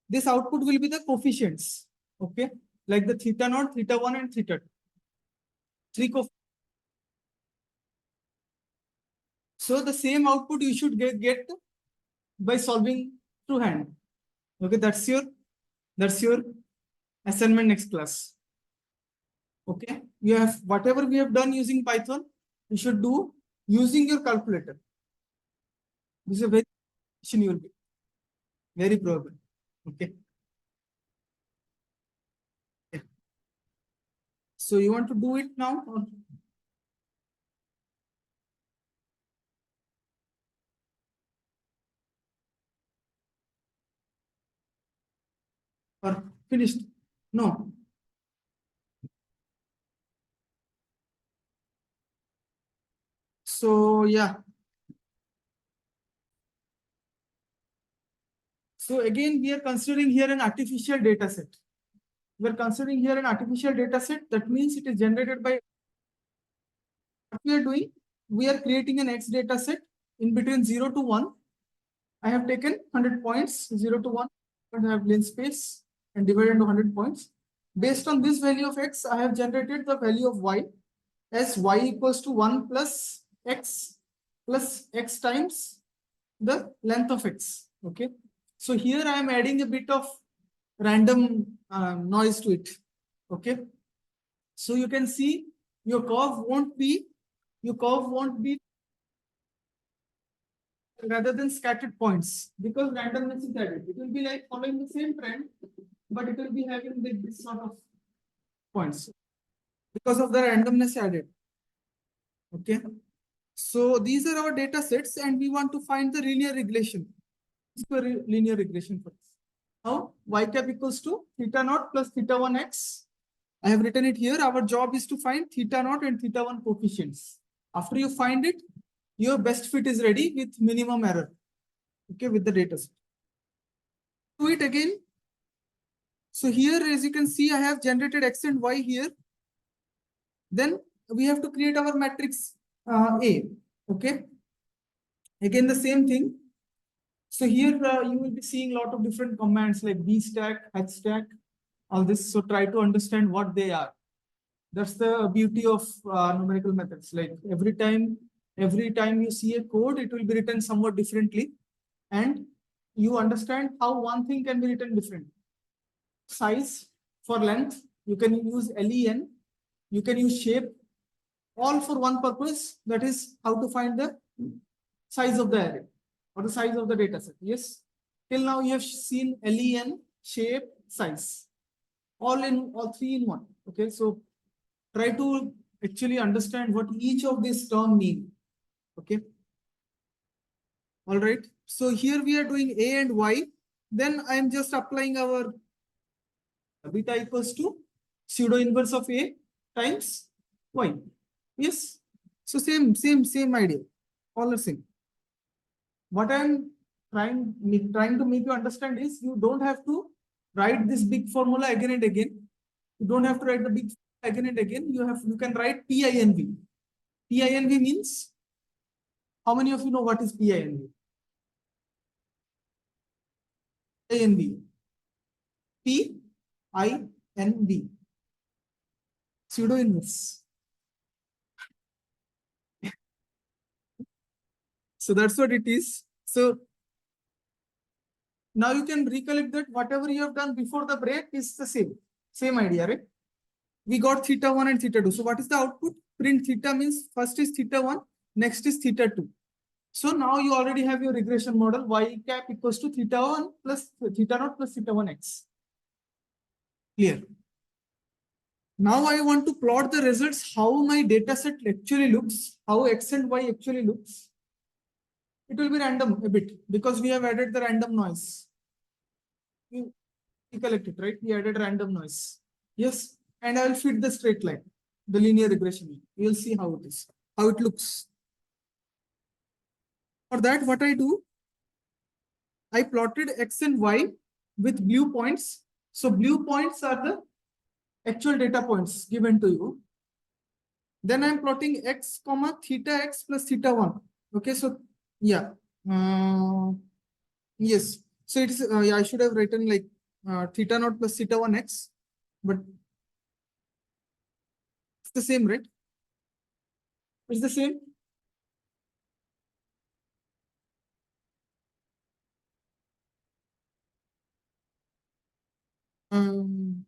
This output will be the coefficients. Okay. Like the theta naught, theta 1 and theta 2. 3 coefficients. So the same output you should get by solving through hand. Okay, that's your assignment next class. Okay, you have whatever we have done using Python, you should do using your calculator. This is a very you will be very probable. Okay. Yeah. So you want to do it now or finished? No. So yeah. So again, we are considering here an artificial data set. We are considering here an artificial data set. That means it is generated by, what we are doing, we are creating an X data set in between 0 to 1. I have taken 100 points, 0 to 1, and I have lens space and divided into 100 points. Based on this value of x, I have generated the value of y as y equals to 1 plus x times the length of x. Okay. So here I am adding a bit of random noise to it. Okay. So you can see your curve won't be rather than scattered points because randomness is added. It will be like following the same trend, but it will be having this sort of points because of the randomness added. Okay. So these are our data sets, and we want to find the linear regression. Linear regression for this. Now y cap equals to theta naught plus theta 1 x. I have written it here. Our job is to find theta naught and theta 1 coefficients. After you find it, your best fit is ready with minimum error. Okay, with the data set. Do it again. So here, as you can see, I have generated x and y here. Then we have to create our matrix A. Okay. Again, the same thing. So here you will be seeing a lot of different commands like B stack, H stack, all this. So try to understand what they are. That's the beauty of numerical methods. Like every time you see a code, it will be written somewhat differently, and you understand how one thing can be written different. Size for length, you can use len, you can use shape, all for one purpose, that is how to find the size of the array or the size of the data set. Yes, till now you have seen len, shape, size, all three in one. Okay, so try to actually understand what each of these terms mean. Okay. All right. So here we are doing A and Y. Then I am just applying our beta equals to pseudo inverse of A times Y. Yes. So same idea. All the same. What I am trying to make you understand is you don't have to write this big formula again and again. You don't have to write the big again and again. You can write PINV. PINV means, how many of you know what is PINV? PINV. PINV. Pseudo inverse. So that's what it is. So now you can recollect that whatever you have done before the break is the same idea, right? We got theta 1 and theta 2. So what is the output? Print theta means first is theta 1, next is theta 2. So now you already have your regression model y cap equals to theta 1 plus theta naught plus theta 1 x. Clear? Now I want to plot the results, how my data set actually looks, how x and y actually looks. It will be random a bit because we have added the random noise. We collect it, right? We added random noise. Yes. And I will fit the straight line, the linear regression. You will see how it is, how it looks. For that, what I do, I plotted x and y with blue points. So blue points are the actual data points given to you. Then I'm plotting x comma theta x plus theta 1. Okay, so yeah. Yes. So it's yeah, I should have written like theta naught plus theta 1 x, but it's the same, right? It's the same. Um,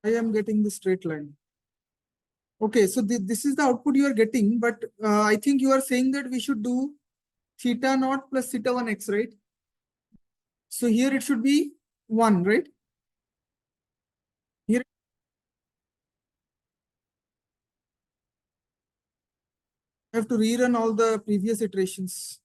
I am getting the straight line. Okay, so this is the output you are getting, but I think you are saying that we should do theta naught plus theta 1 x, right? So here it should be 1, right? Here I have to rerun all the previous iterations.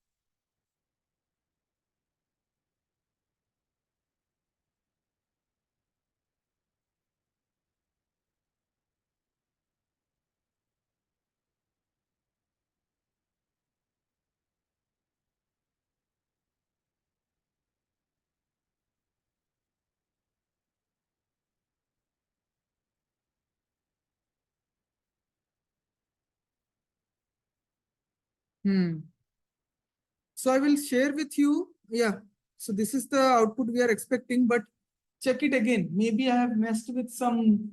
So I will share with you. Yeah. So this is the output we are expecting, but check it again. Maybe I have messed with some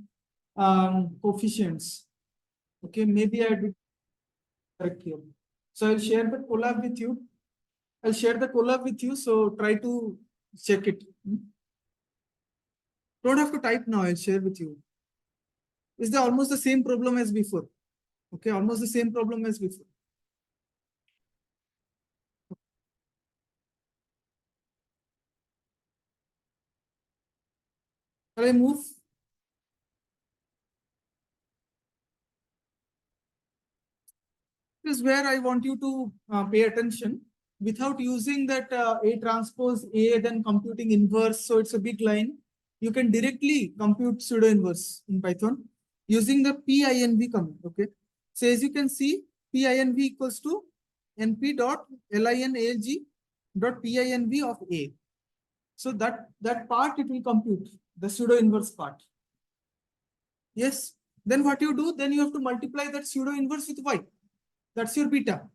coefficients. Okay. Maybe I did correct here. So I'll share the collab with you. I'll share the collab with you. So try to check it. Don't have to type now. I'll share with you. Is the almost the same problem as before? Okay. Almost the same problem as before. Shall I move? This is where I want you to pay attention without using that A transpose A, then computing inverse. So it's a big line. You can directly compute pseudo inverse in Python using the PINV command. Okay. So as you can see, PINV equals to np dot linalg dot PINV of A. So that part it will compute the pseudo inverse part. Yes. Then what you do? Then you have to multiply that pseudo inverse with Y. That's your beta,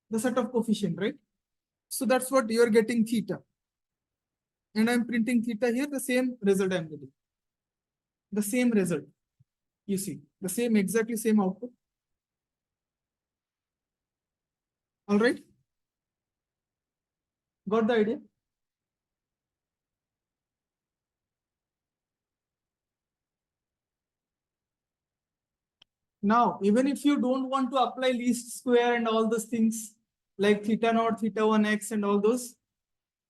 the set of coefficient, right? So that's what you're getting theta. And I'm printing theta here, the same result I'm getting. The same result. You see, the same, exactly same output. All right. Got the idea? Now, even if you don't want to apply least square and all those things like theta naught, theta 1x and all those,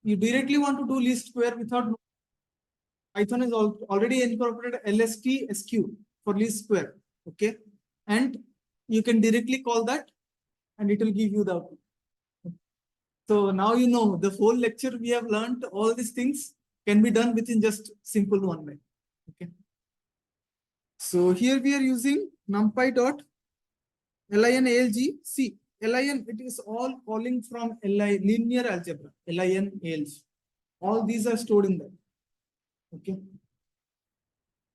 you directly want to do least square without Python is already incorporated LST SQ for least square. Okay. And you can directly call that and it will give you the output. So now you know the whole lecture we have learned all these things can be done within just simple one line. Okay. So here we are using numpy dot linalg. See, lin, it is all calling from linear algebra, linalg. All these are stored in that. Okay.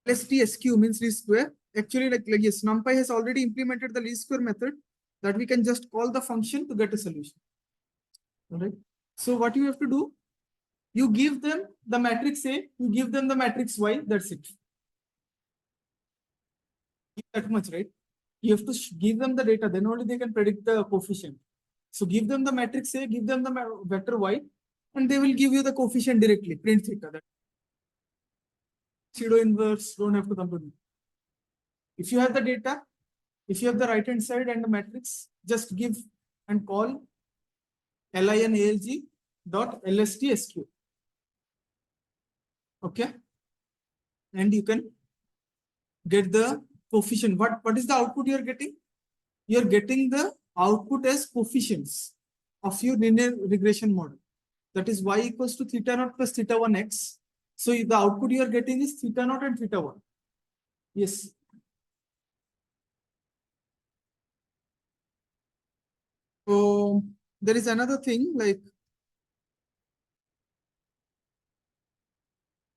LSTSQ means least square. Actually, like yes, numpy has already implemented the least square method that we can just call the function to get a solution. All right. So what you have to do, you give them the matrix A, you give them the matrix Y, that's it. That much, right? You have to give them the data, then only they can predict the coefficient. So give them the matrix A, give them the vector Y, and they will give you the coefficient directly, print theta. That pseudo inverse, don't have to compute it. If you have the data, if you have the right hand side and the matrix, just give and call linalg dot lstsq. Okay. And you can get the coefficient. What is the output you're getting? You're getting the output as coefficients of your linear regression model. That is y equals to theta naught plus theta 1x. So the output you are getting is theta naught and theta 1. Yes. So there is another thing like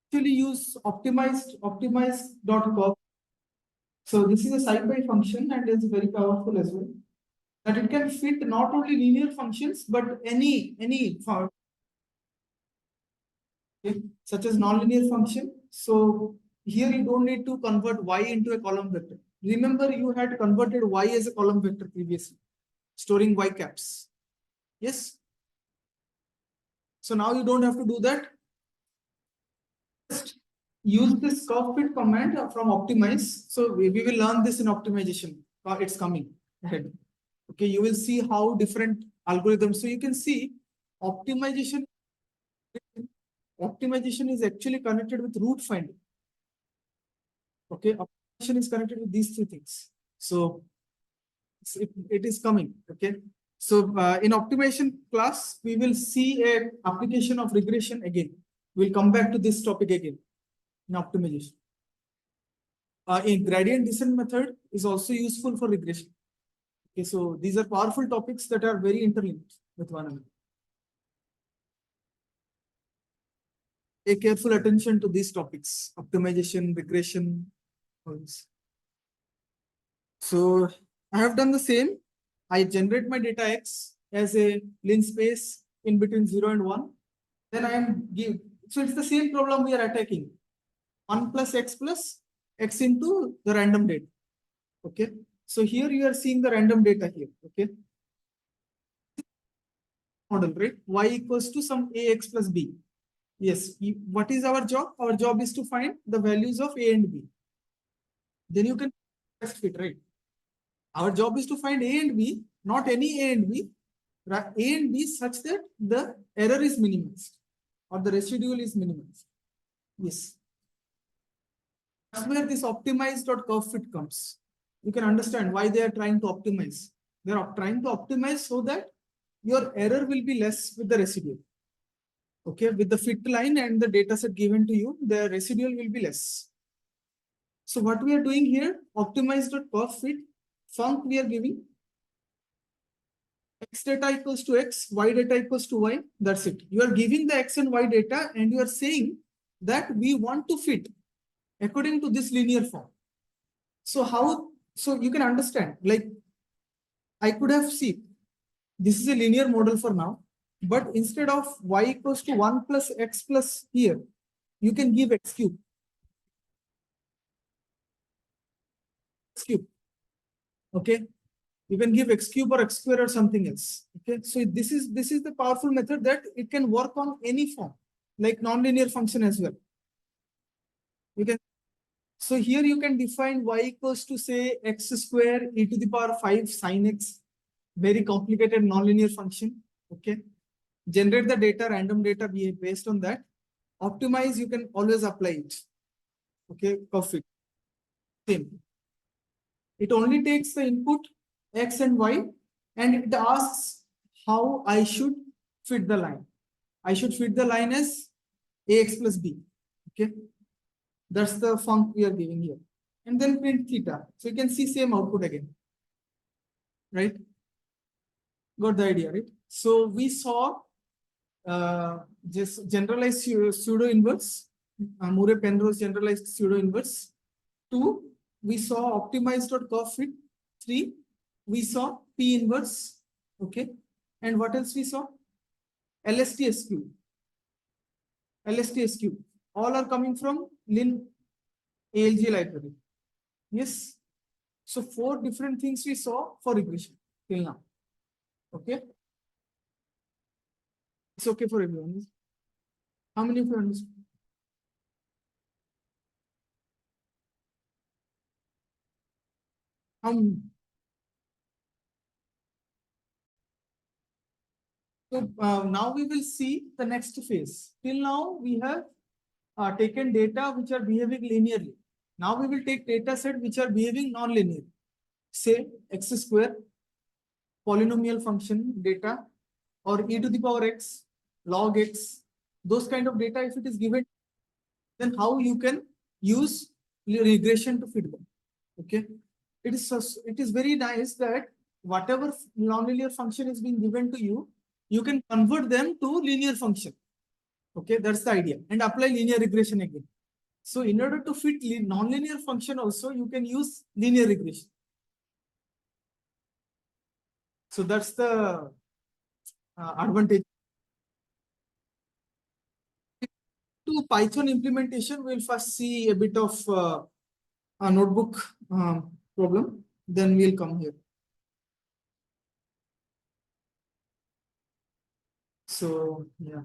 actually use optimized.curve. So this is a SciPy function and is very powerful as well. That it can fit not only linear functions but any okay, such as nonlinear function. So here you don't need to convert y into a column vector. Remember you had converted y as a column vector previously, storing y caps. Yes. So now you don't have to do that. Just use this curve fit command from optimize. So we will learn this in optimization. It's coming ahead. Okay, you will see how different algorithms. So you can see optimization is actually connected with root finding. Okay, optimization is connected with these three things. So it is coming. Okay. So in optimization class, we will see a application of regression again. We'll come back to this topic again in optimization. A gradient descent method is also useful for regression. Okay, so these are powerful topics that are very interlinked with one another. Pay careful attention to these topics: optimization, regression. So I have done the same. I generate my data X. as a linspace in between 0 and 1. Then I am give. So it's the same problem we are attacking. 1 plus x into the random data. Okay. So here you are seeing the random data here. Okay. Model, right? Y equals to some ax plus b. Yes. What is our job? Our job is to find the values of a and b. Then you can test fit, right? Our job is to find a and b, not any a and b, a and b such that the error is minimized or the residual is minimized. Yes. That's where this optimized.curve fit comes. You can understand why they are trying to optimize. They are trying to optimize so that your error will be less with the residual. Okay, with the fit line and the data set given to you, the residual will be less. So what we are doing here, optimized.curve fit, func we are giving x data equals to x, y data equals to y. That's it. You are giving the x and y data and you are saying that we want to fit according to this linear form. So how, so you can understand, like I could have seen, this is a linear model for now, but instead of y equals to 1 plus x plus here, you can give x cube. X cube. Okay. You can give x cube or x square or something else. Okay. So this is the powerful method that it can work on any form, like nonlinear function as well. You can. So here you can define y equals to say x square e to the power 5 sin x, very complicated nonlinear function. Okay. Generate the data, random data based on that. Optimize, you can always apply it. Okay, perfect. Same. It only takes the input x and y and it asks how I should fit the line. I should fit the line as ax plus b. Okay. That's the func we are giving here. And then print theta. So you can see same output again. Right? Got the idea, right? So we saw just generalized pseudo inverse, Murray-Penrose generalized pseudo inverse. 2, we saw optimized.curve fit. 3, we saw P inverse. Okay. And what else we saw? LSTSQ. LSTSQ. All are coming from Lin ALG library. Yes. So 4 different things we saw for regression till now. Okay. It's okay for everyone. How many of you understand? So now we will see the next phase. Till now we have taken data which are behaving linearly. Now we will take data set which are behaving non-linear. Say x square, polynomial function data, or e to the power x, log x, those kind of data if it is given, then how you can use regression to fit them. Okay. It is very nice that whatever nonlinear function is being given to you, you can convert them to linear function. Okay, that's the idea. And apply linear regression again. So in order to fit nonlinear function also, you can use linear regression. So that's the advantage. To Python implementation, we'll first see a bit of a notebook problem. Then we'll come here. So yeah.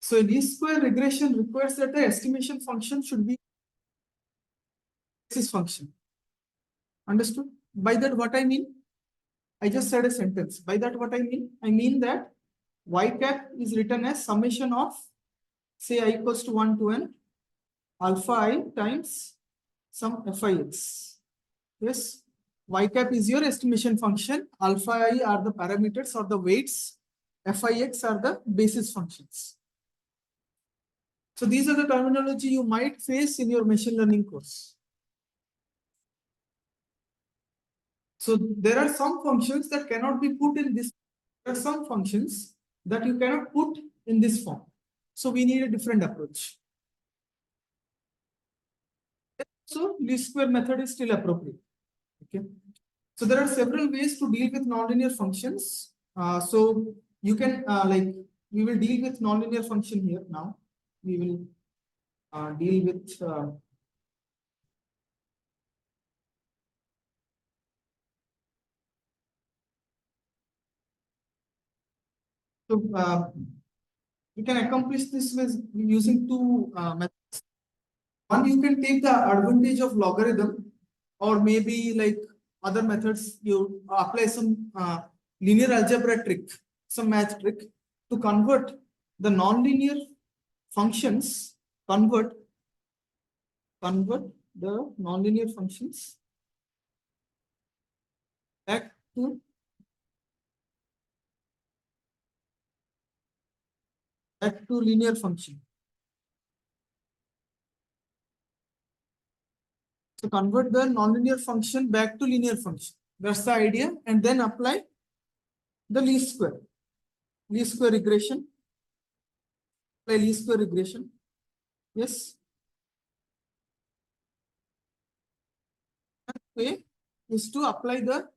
So least square regression requires that the estimation function should be basis function. Understood? By that, what I mean? I just said a sentence. By that, what I mean? I mean that y cap is written as summation of, say, I equals to 1 to n alpha I times some fix. Yes, y cap is your estimation function. Alpha I are the parameters or the weights. Fix are the basis functions. So these are the terminology you might face in your machine learning course. So there are some functions that cannot be put in this. There are some functions that you cannot put in this form. So we need a different approach. So least square method is still appropriate. Okay. So there are several ways to deal with nonlinear functions. So you can we will deal with nonlinear function here now. We will deal with we can accomplish this with using two methods. One, you can take the advantage of logarithm, or maybe like other methods, you apply some linear algebra trick, some math trick to convert the nonlinear functions, convert the nonlinear functions back to linear function. So convert the nonlinear function back to linear function. That's the idea, and then apply the least square regression. Apply least square regression. Yes. Way is to apply the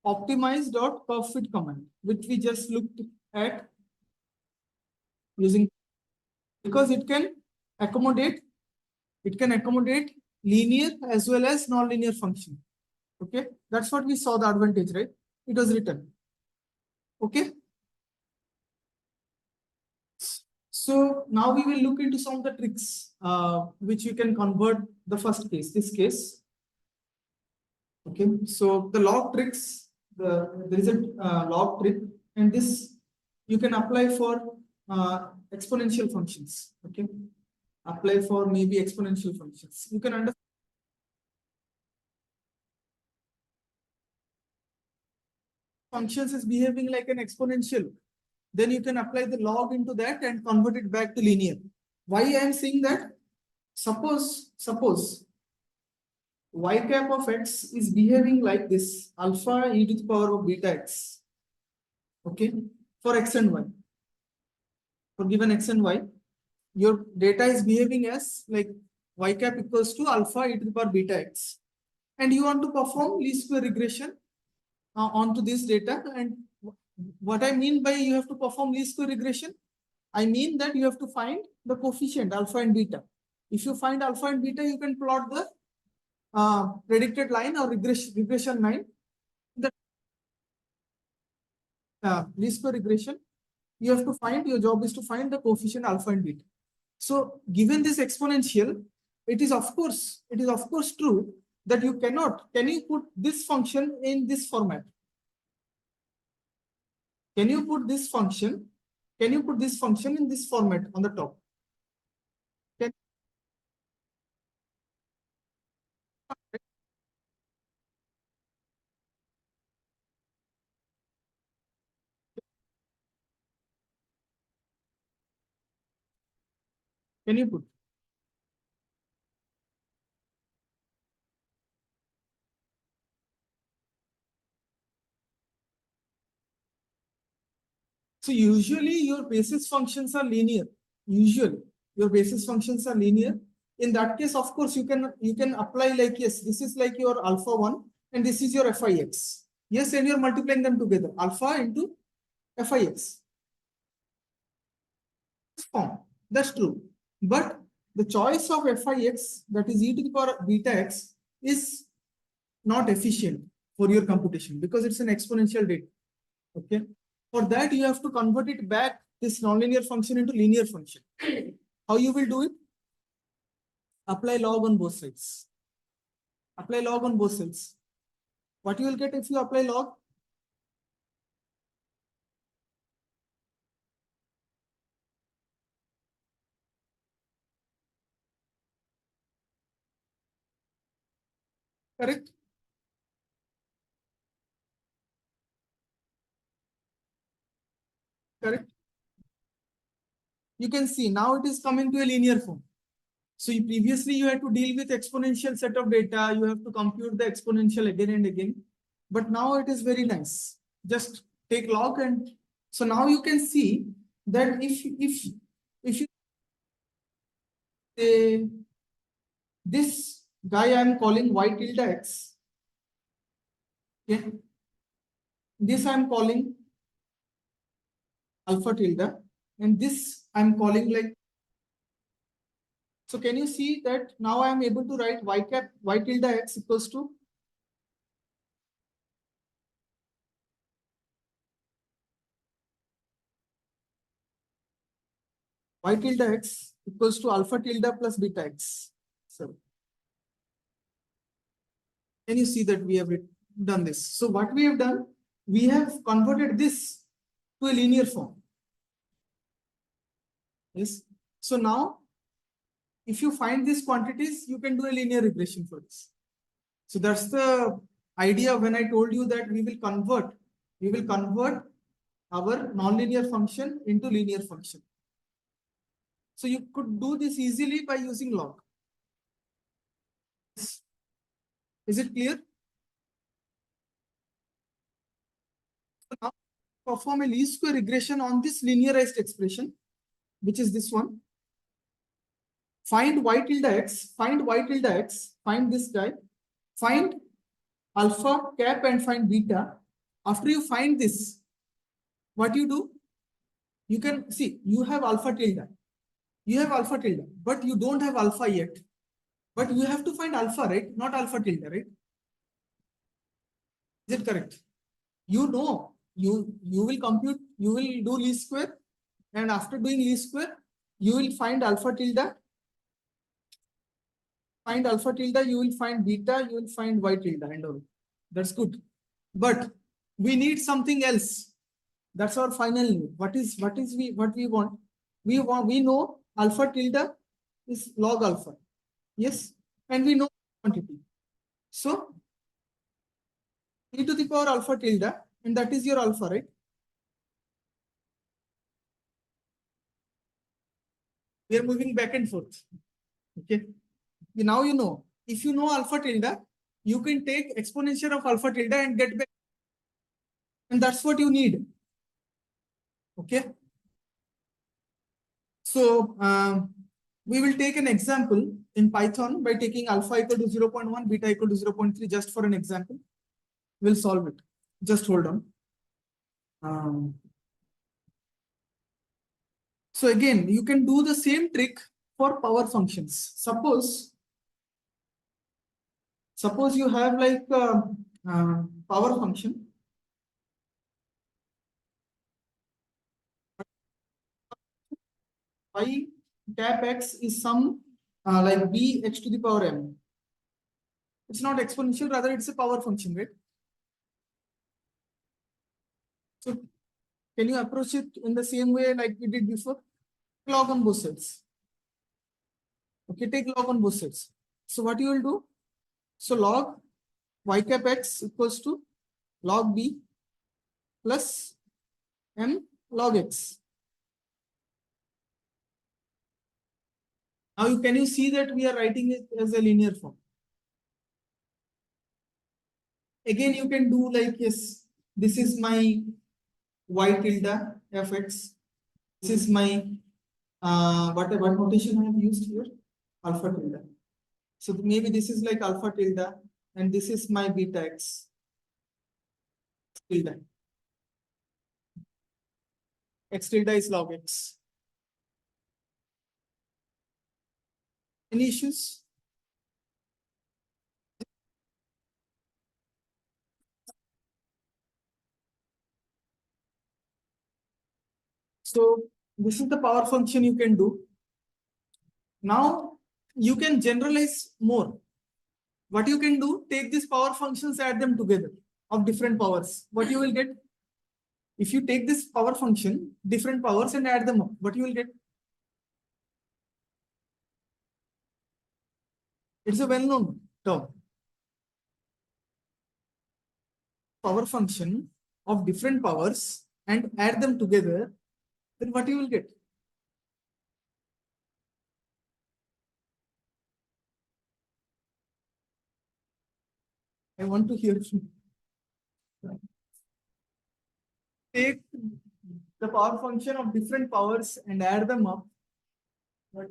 optimize.curvefit command, which we just looked at using, because it can accommodate linear as well as non-linear function. Okay, that's what we saw the advantage, right? It was written. Okay. So now we will look into some of the tricks which you can convert the first case, this case. Okay, so the log tricks, there is a log trick, and this you can apply for exponential functions. Okay, apply for maybe exponential functions. You can understand functions is behaving like an exponential. Then you can apply the log into that and convert it back to linear. Why I am saying that? Suppose y cap of x is behaving like this, alpha e to the power of beta x. Okay, for x and y. For given x and y, your data is behaving as like y cap equals to alpha e to the power beta x. And you want to perform least square regression onto this data. And what I mean by you have to perform least square regression, I mean that you have to find the coefficient alpha and beta. If you find alpha and beta, you can plot the predicted line or regression line. The least square regression, you have to find, your job is to find the coefficient alpha and beta. So given this exponential, it is of course true that you cannot, can you put this function in this format? Can you put this function in this format on the top? Can you put? So usually your basis functions are linear. Usually your basis functions are linear. In that case, of course, you can apply like, yes, this is like your alpha 1 and this is your fix. Yes, and you're multiplying them together, alpha into fix. Form. That's true. But the choice of fix, that is e to the power beta x, is not efficient for your computation because it's an exponential data. Okay. For that, you have to convert it back, this nonlinear function, into linear function. How you will do it? Apply log on both sides. Apply log on both sides. What you will get if you apply log? Correct? Correct? You can see now it is coming to a linear form. So previously you had to deal with exponential set of data. You have to compute the exponential again and again. But now it is very nice. Just take log, and so now you can see that if you say this guy I am calling y tilde x, Okay. This I'm calling alpha tilde, and this I'm calling like. So can you see that now I am able to write y tilde x equals to y tilde x equals to alpha tilde plus beta x. So can you see that we have done this? So what we have done, we have converted this to a linear form. Yes. So now, if you find these quantities, you can do a linear regression for this. So that's the idea when I told you that we will convert our nonlinear function into linear function. So you could do this easily by using log. Is it clear? So now perform a least square regression on this linearized expression, which is this one. Find y tilde x, find y tilde x, find this guy, find alpha cap and find beta. After you find this, what you do? You can see you have alpha tilde. You have alpha tilde, but you don't have alpha yet. But you have to find alpha, right? Not alpha tilde, right? Is it correct? You know, you will compute, you will do least square, and after doing least square, you will find alpha tilde. Find alpha tilde, you will find beta, you will find y tilde, and all. That's good. But we need something else. That's our final need. What we want? We know alpha tilde is log alpha. Yes, and we know quantity. So e to the power alpha tilde, and that is your alpha, right? We are moving back and forth. Okay. Now you know. If you know alpha tilde, you can take exponential of alpha tilde and get back. And that's what you need. Okay. So we will take an example in Python by taking alpha equal to 0.1, beta equal to 0.3, just for an example. We'll solve it. Just hold on. So again, you can do the same trick for power functions. Suppose you have like a power function. Y cap x is some like b x to the power m. It's not exponential, rather it's a power function, right? So can you approach it in the same way like we did before? Log on both sides. Okay, take log on both sides. So what you will do? So log y cap x equals to log b plus m log x. Now can you see that we are writing it as a linear form? Again, you can do like, yes, this is my y tilde fx. This is my what notation I have used here? Alpha tilde. So maybe this is like alpha tilde, and this is my beta x tilde. X tilde is log x. Any issues? So this is the power function you can do. Now you can generalize more. What you can do, take these power functions, add them together of different powers. What you will get? If you take this power function, different powers, and add them up, what you will get? It's a well-known term. Power function of different powers and add them together, then what you will get? I want to hear from you. Take the power function of different powers and add them up. What?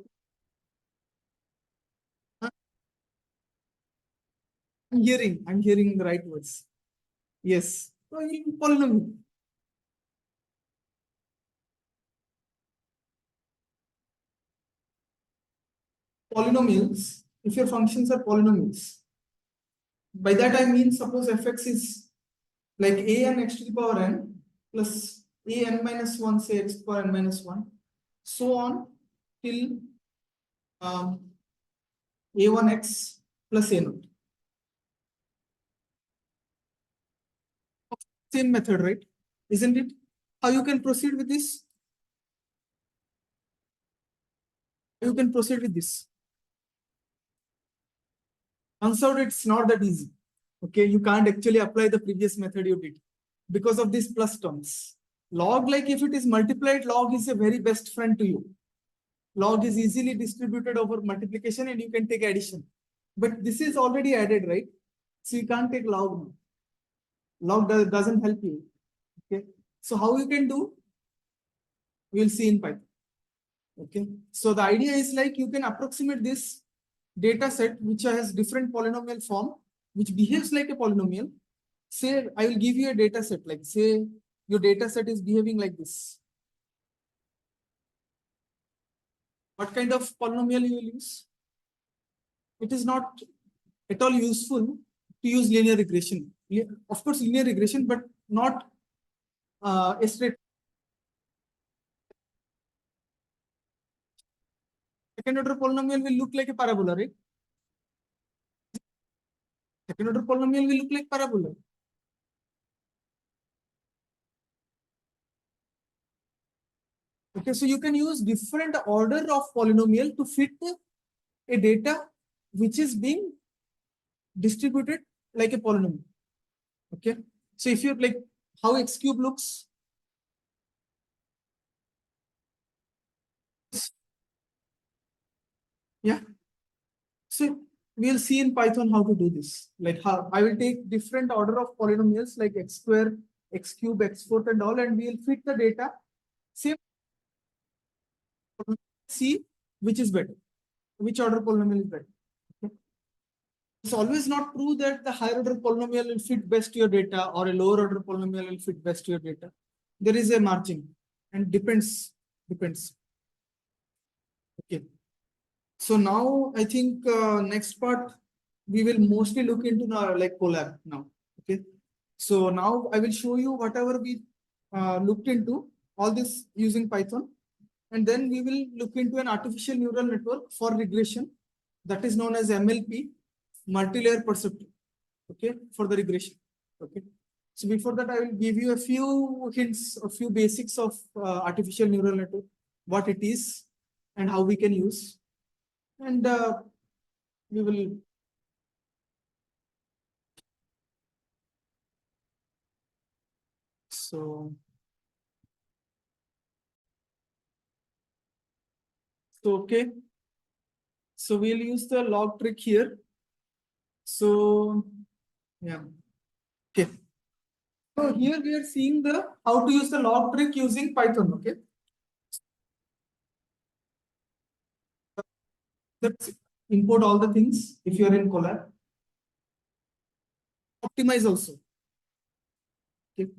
I'm hearing the right words. Yes. So in polynomial. Polynomials, if your functions are polynomials, by that I mean suppose fx is like a n x to the power n plus a n minus 1, say x to the power n minus 1, so on till a1x plus a naught. Same method, right? Isn't it? How you can proceed with this? You can proceed with this. Turns out it's not that easy. Okay, you can't actually apply the previous method you did because of these plus terms. Log, like if it is multiplied, log is a very best friend to you. Log is easily distributed over multiplication and you can take addition. But this is already added, right? So you can't take log. Log doesn't help you. Okay. So how you can do? We'll see in Python. Okay. So the idea is like you can approximate this data set which has different polynomial form, which behaves like a polynomial. Say, I will give you a data set, like say your data set is behaving like this. What kind of polynomial you will use? It is not at all useful to use linear regression. Of course, linear regression, but not a straight. Second order polynomial will look like a parabola, right? Second order polynomial will look like parabola. Okay, so you can use different order of polynomial to fit a data which is being distributed like a polynomial. Okay, so if you like how x cube looks, yeah. So we'll see in Python how to do this. Like how I will take different order of polynomials like x square, x cube, x fourth, and all, and we'll fit the data. Same, see which is better, which order polynomial is better. Okay. It's always not true that the higher order polynomial will fit best to your data or a lower order polynomial will fit best to your data. There is a margin and depends. Okay. So now I think next part we will mostly look into like Colab now. Okay. So now I will show you whatever we looked into all this using Python, and then we will look into an artificial neural network for regression that is known as MLP, multi-layer perceptron. Okay, for the regression. Okay. So before that, I will give you a few hints, a few basics of artificial neural network, what it is, and how we can use. And we will. So okay. So we'll use the log trick here. So yeah. Okay. So here we are seeing the how to use the log trick using Python. Okay. Let's import all the things if you are in Colab. Optimize also. Okay.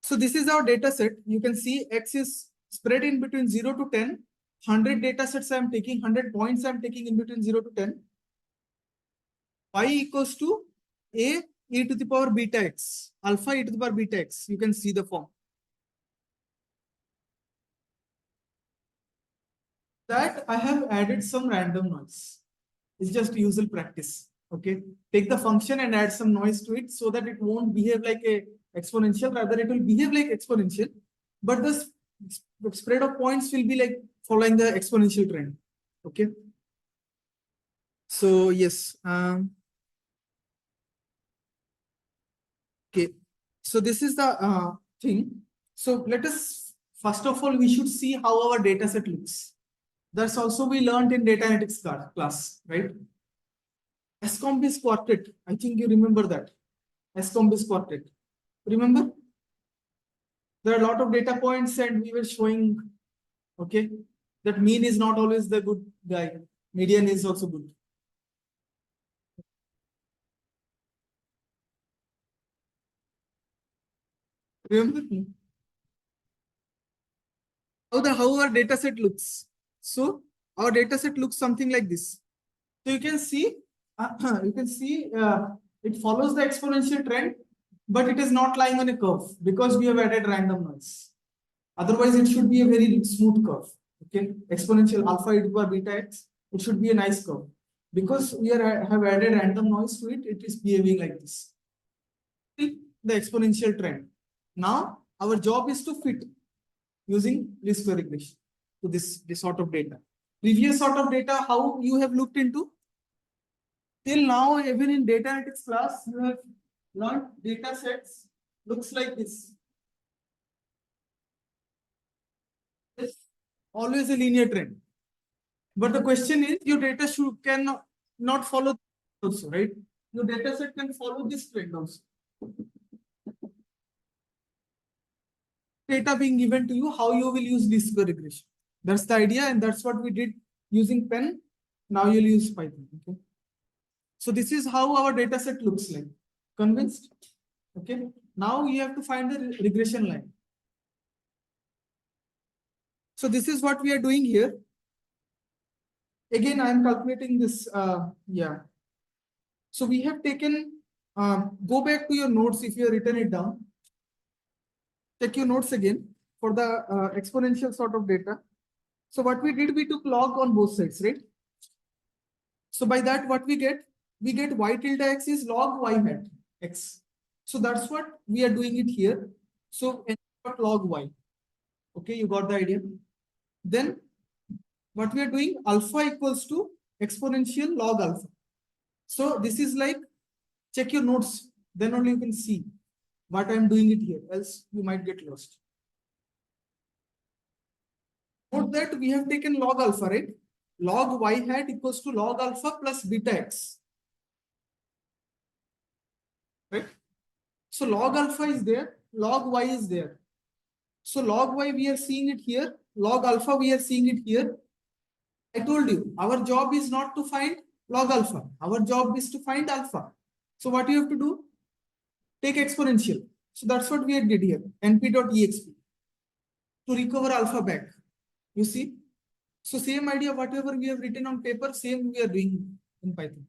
So this is our data set. You can see X is spread in between 0 to 10. 100 data sets I am taking, 100 points I am taking in between 0 to 10. Y equals to A e to the power beta x, alpha e to the power beta x. You can see the form. That I have added some random noise. It's just usual practice. Okay. Take the function and add some noise to it so that it won't behave like a exponential, rather it will behave like exponential, but the spread of points will be like following the exponential trend. Okay. So yes. Okay. So this is the thing. So let us, first of all, we should see how our data set looks. That's also we learned in data analytics class, right? SCOMB is quartet. I think you remember that. SCOMB is quartet. Remember? There are a lot of data points and we were showing, okay, that mean is not always the good guy. Median is also good. Remember me? How our data set looks. So our data set looks something like this. So you can see, it follows the exponential trend, but it is not lying on a curve because we have added random noise. Otherwise, it should be a very smooth curve. Okay, exponential alpha e to the power beta x. It should be a nice curve. Because we have added random noise to it, it is behaving like this. The exponential trend. Now, our job is to fit using least square regression to this sort of data. Previous sort of data, how you have looked into? Till now, even in data analytics class, you have learned data sets looks like this. It's always a linear trend. But the question is, your data can not follow also, right? Your data set can follow this trend also. Data being given to you, how you will use least square regression. That's the idea, and that's what we did using pen. Now you'll use Python. Okay. So this is how our data set looks like. Convinced? Okay. Now you have to find the regression line. So this is what we are doing here. Again, I am calculating this. Yeah. So we have taken, go back to your notes if you have written it down. Check your notes again for the exponential sort of data. So what we did, we took log on both sides, right? So by that, what we get y tilde x is log y hat x. So that's what we are doing it here. So log y. Okay, you got the idea. Then what we are doing, alpha equals to exponential log alpha. So this is like, check your notes, then only you can see what I'm doing it here, else you might get lost. Note that we have taken log alpha, right? Log y hat equals to log alpha plus beta x. Right? So log alpha is there, log y is there. So log y we are seeing it here, log alpha we are seeing it here. I told you, our job is not to find log alpha. Our job is to find alpha. So what you have to do? Take exponential. So that's what we did here, np.exp, to recover alpha back. You see? So same idea, whatever we have written on paper, same we are doing in Python.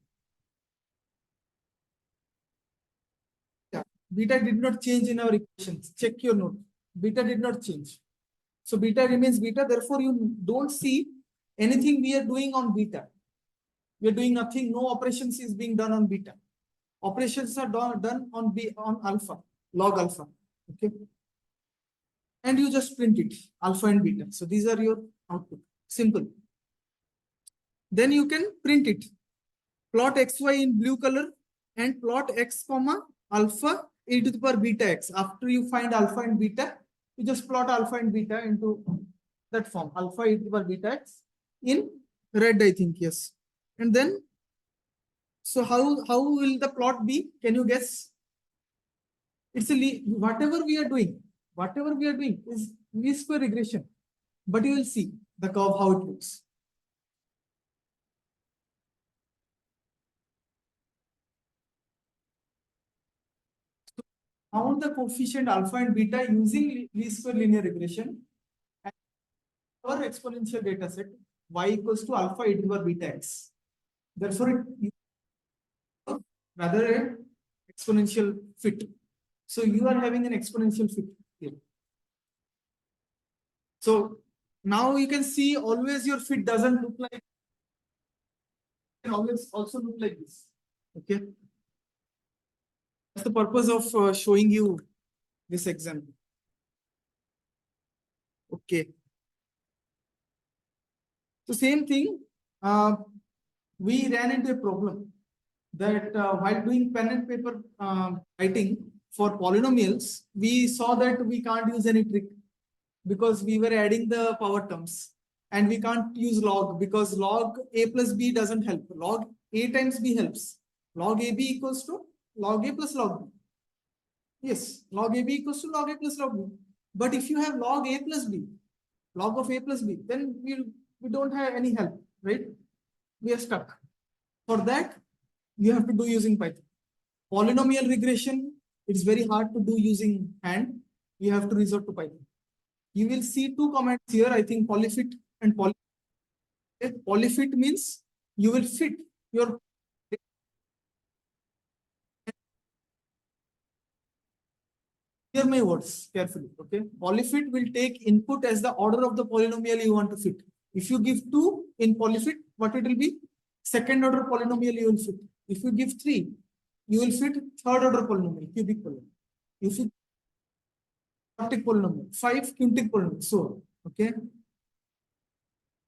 Yeah, beta did not change in our equations. Check your note. Beta did not change. So beta remains beta. Therefore, you don't see anything we are doing on beta. We are doing nothing. No operations is being done on beta. Operations are done on alpha, log alpha. Okay. And you just print it, alpha and beta. So these are your output. Simple. Then you can print it. Plot xy in blue color and plot x comma alpha e to the power beta x. After you find alpha and beta, you just plot alpha and beta into that form, alpha e to the power beta x in red, I think, yes. And then, so how will the plot be? Can you guess? It's whatever we are doing is least square regression. But you will see the curve how it looks. Found the coefficient alpha and beta using least square linear regression and our exponential data set y equals to alpha e to the power beta x. Therefore, it rather an exponential fit. So you are having an exponential fit here. So now you can see always your fit doesn't look like, it can always also look like this. Okay. That's the purpose of showing you this example. Okay. So same thing, we ran into a problem that while doing pen and paper writing for polynomials, we saw that we can't use any trick because we were adding the power terms, and we can't use log because log a plus b doesn't help. Log a times b helps. Log ab equals to log a plus log b. Yes, log ab equals to log a plus log b. But if you have log a plus b, log of a plus b, then we don't have any help, right? We are stuck. For that, you have to do using Python. Polynomial regression, it's very hard to do using hand. you have to resort to Python. You will see two commands here, I think polyfit and polyfit. Polyfit means you will fit your. Hear my words carefully, okay? Polyfit will take input as the order of the polynomial you want to fit. If you give 2 in polyfit, what it will be? Second order polynomial you will fit. If you give 3, you will fit third order polynomial, cubic polynomial. If you quadratic polynomial, 5 cubic polynomial, so okay.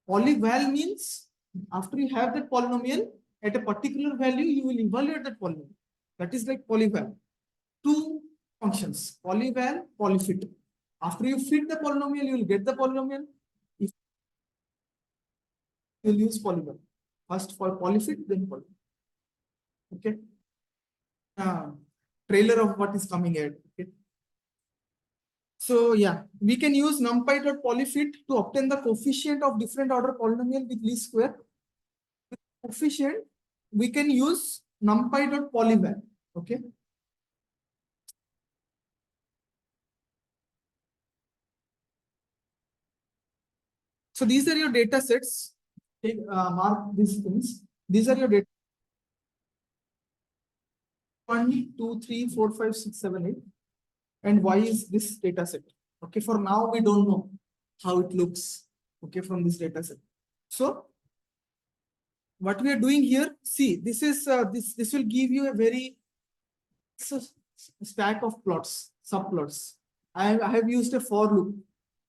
Polyval means after you have that polynomial at a particular value, you will evaluate that polynomial. That is like polyval. Two functions, polyval, polyfit. After you fit the polynomial, you will get the polynomial. If you will use polyval. First for polyfit, then polyval. Okay. Trailer of what is coming ahead. Okay. So yeah, we can use numpy.polyfit to obtain the coefficient of different order polynomial with least square. With coefficient, we can use numpy.polyval. Okay. So these are your data sets. Take, mark these things. These are your data. 1, 2, 3, 4, 5, 6, 7, 8. And why is this data set? Okay, for now we don't know how it looks. Okay, from this data set. So what we are doing here, see, this is this will give you a very stack of plots, subplots. I have used a for loop.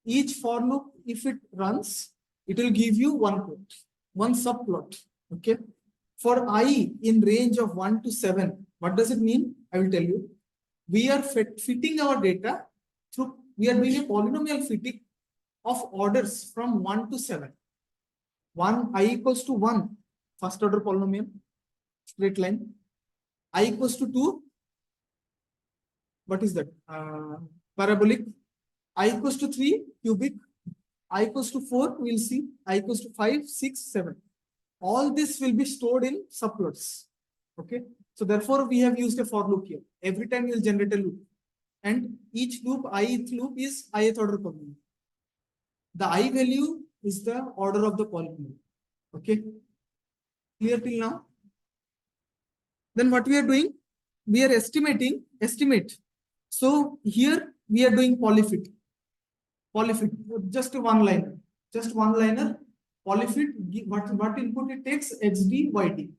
Each for loop, if it runs, it will give you one plot, one subplot. Okay. For I in range of 1 to 7, what does it mean? I will tell you. We are fitting our data through, we are doing a polynomial fitting of orders from 1 to 7. 1, I equals to 1, first order polynomial, straight line. I equals to 2, what is that? Parabolic. I equals to 3, cubic. I equals to 4, we'll see. I equals to 5, 6, 7. All this will be stored in subplots. Okay. So therefore, we have used a for loop here. Every time you'll generate a loop. And each loop, ith loop is ith order polynomial. The I value is the order of the polynomial. Okay. Clear till now? Then what we are doing? We are estimating, estimate. So here we are doing polyfit. Polyfit, just one liner. Just one liner. Polyfit, what input it takes? XD, YD.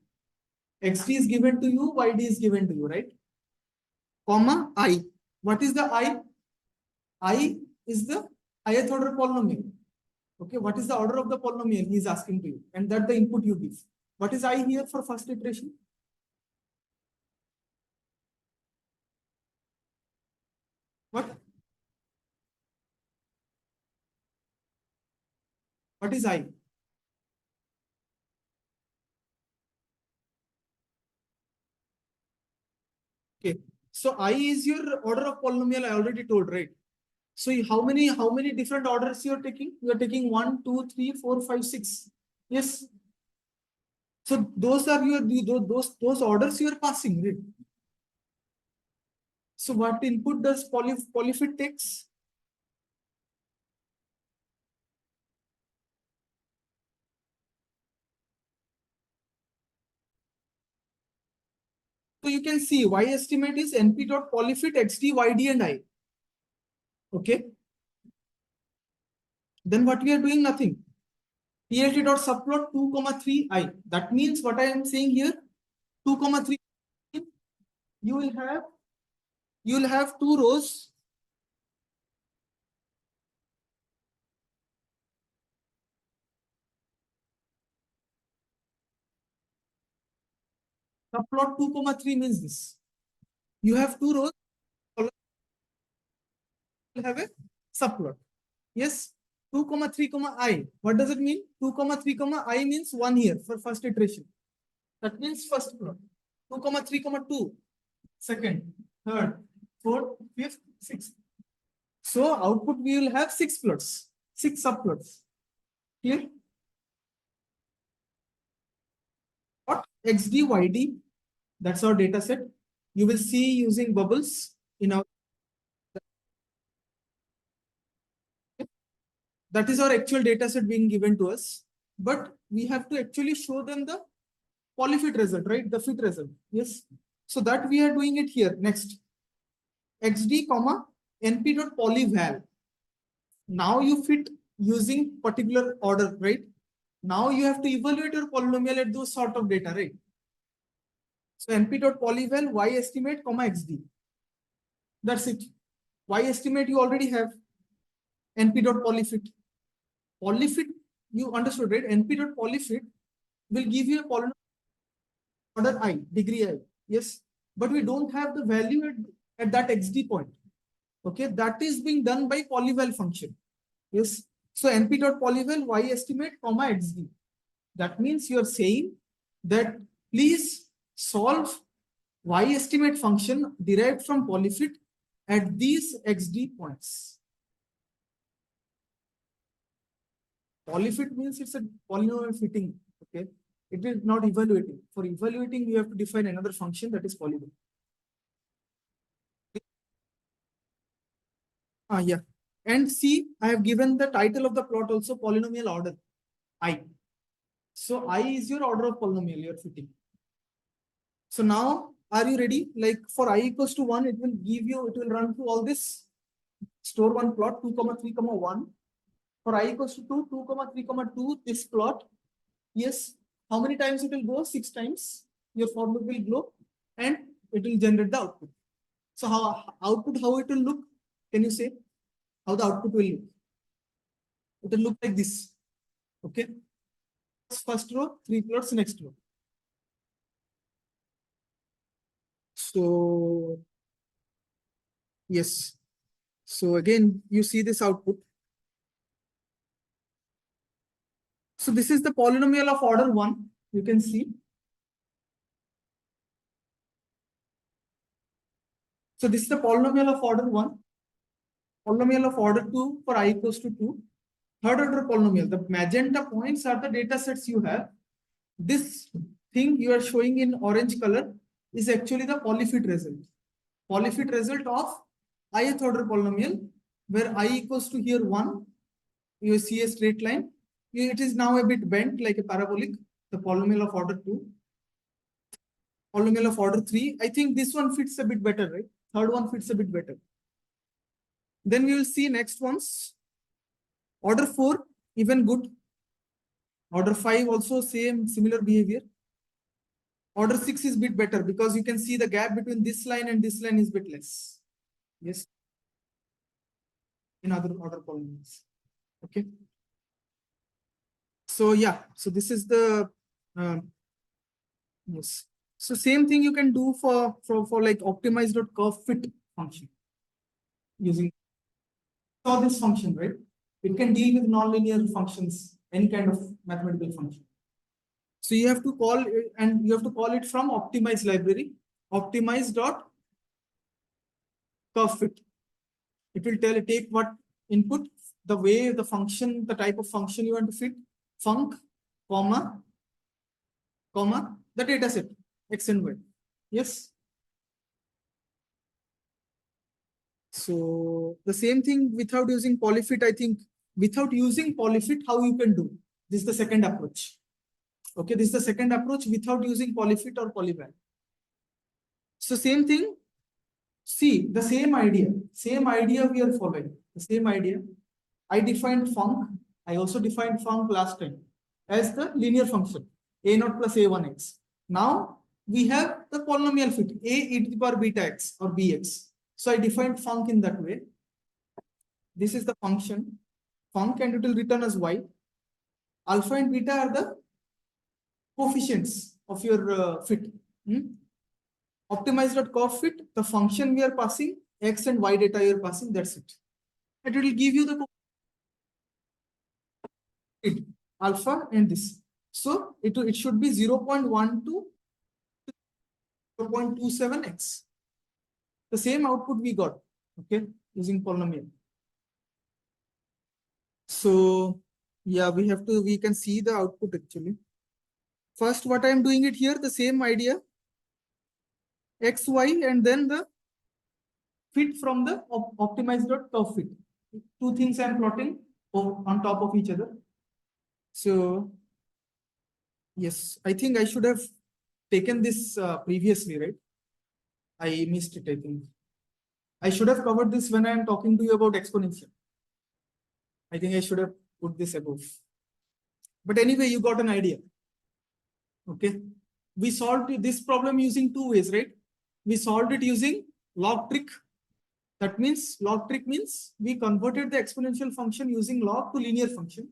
XD is given to you, YD is given to you, right? Comma, I. What is the I? I is the ith order polynomial. Okay, what is the order of the polynomial he is asking to you? And that the input you give. What is I here for first iteration? What? What is I? Okay, so I is your order of polynomial. I already told, right? So how many different orders you are taking? You are taking 1, 2, 3, 4, 5, 6. Yes. So those are your those orders you are passing, right? So what input does polyfit takes? So you can see y estimate is np.polyfit xd, yd, and I. Okay. Then what we are doing? Nothing. plt.subplot 2, 3 I. That means what I am saying here, 2, 3. You will have two rows. Subplot 2, 3 means this. You have two rows. Will have a subplot. Yes. 2, 3, I. What does it mean? 2, 3, I means 1 here for first iteration. That means first plot. 2, 3, 2. Second, third, fourth, fifth, sixth. So output we will have 6 plots, 6 subplots. Here. What? XD, YD. That's our data set. You will see using bubbles in our. That is our actual data set being given to us. But we have to actually show them the polyfit result, right? The fit result. Yes. So that we are doing it here. Next. XD, NP dot polyval. Now you fit using particular order, right? Now you have to evaluate your polynomial at those sort of data, right? So NP dot polyval y estimate, XD. That's it. Y estimate you already have. NP dot polyfit. Polyfit, you understood, right? NP dot polyfit will give you a polynomial order I, degree I. Yes. But we don't have the value at that XD point. Okay. That is being done by polyval function. Yes. So NP dot polyval y estimate, XD. That means you are saying that please solve y estimate function derived from polyfit at these XD points. Polyfit means it's a polynomial fitting. Okay. It is not evaluating. For evaluating, you have to define another function that is polyval. Yeah. And see, I have given the title of the plot also polynomial order I. So I is your order of polynomial you're fitting. So now, are you ready? Like for I equals to 1, it will give you, it will run through all this store one plot 2, 3, 1. For I equals to 2, 2, 3, 2, this plot. Yes. How many times it will go? 6 times. Your for loop will go and it will generate the output. So how it will look? Can you say how the output will look? It will look like this. Okay. First row, 3 plots, next row. So yes. So again, you see this output. So this is the polynomial of order 1. You can see. So this is the polynomial of order 1. Polynomial of order 2 for I equals to 2. Third order polynomial. The magenta points are the data sets you have. This thing you are showing in orange color is actually the polyfit result. Polyfit result of ith order polynomial, where I equals to here 1. You see a straight line. It is now a bit bent like a parabolic. The polynomial of order 2. Polynomial of order 3. I think this one fits a bit better, right? Third one fits a bit better. Then we will see next ones. Order 4, even good. Order 5 also similar behavior. Order 6 is bit better because you can see the gap between this line and this line is bit less. Yes. In other order polynomials. Okay. So yeah, so this is the yes. So same thing you can do for like optimized.curve fit function using this function, right? It can deal with nonlinear functions, any kind of mathematical function. So you have to call it, and you have to call it from optimize library, optimize.curve fit. It will take what input, the way the function, the type of function you want to fit, func, comma, the data set, x and y. Yes. So the same thing without using polyfit, I think without using polyfit, how you can do? This is the second approach. Okay, this is the second approach without using polyfit or polyval. So same thing, see the same idea we are following, the same idea. I defined func, I also defined func last time as the linear function, a0 plus a1x. Now we have the polynomial fit, a e to the power beta x or bx. So I defined func in that way. This is the function, func, and it will return as y. Alpha and beta are the coefficients of your fit. Optimized.curve fit, the function we are passing, x and y data you are passing, that's it. And it will give you the alpha and this. So it should be 0.12 to 0.27x. The same output we got, okay, using polynomial. So yeah, we can see the output actually. First, what I am doing it here, the same idea, x, y, and then the fit from the optimized.curve fit. Two things I am plotting. on top of each other. So yes, I think I should have taken this previously, right? I missed it, I think. I should have covered this when I am talking to you about exponential. I think I should have put this above. But anyway, you got an idea. Okay. We solved this problem using two ways, right? We solved it using log trick. That means log trick means we converted the exponential function using log to linear function,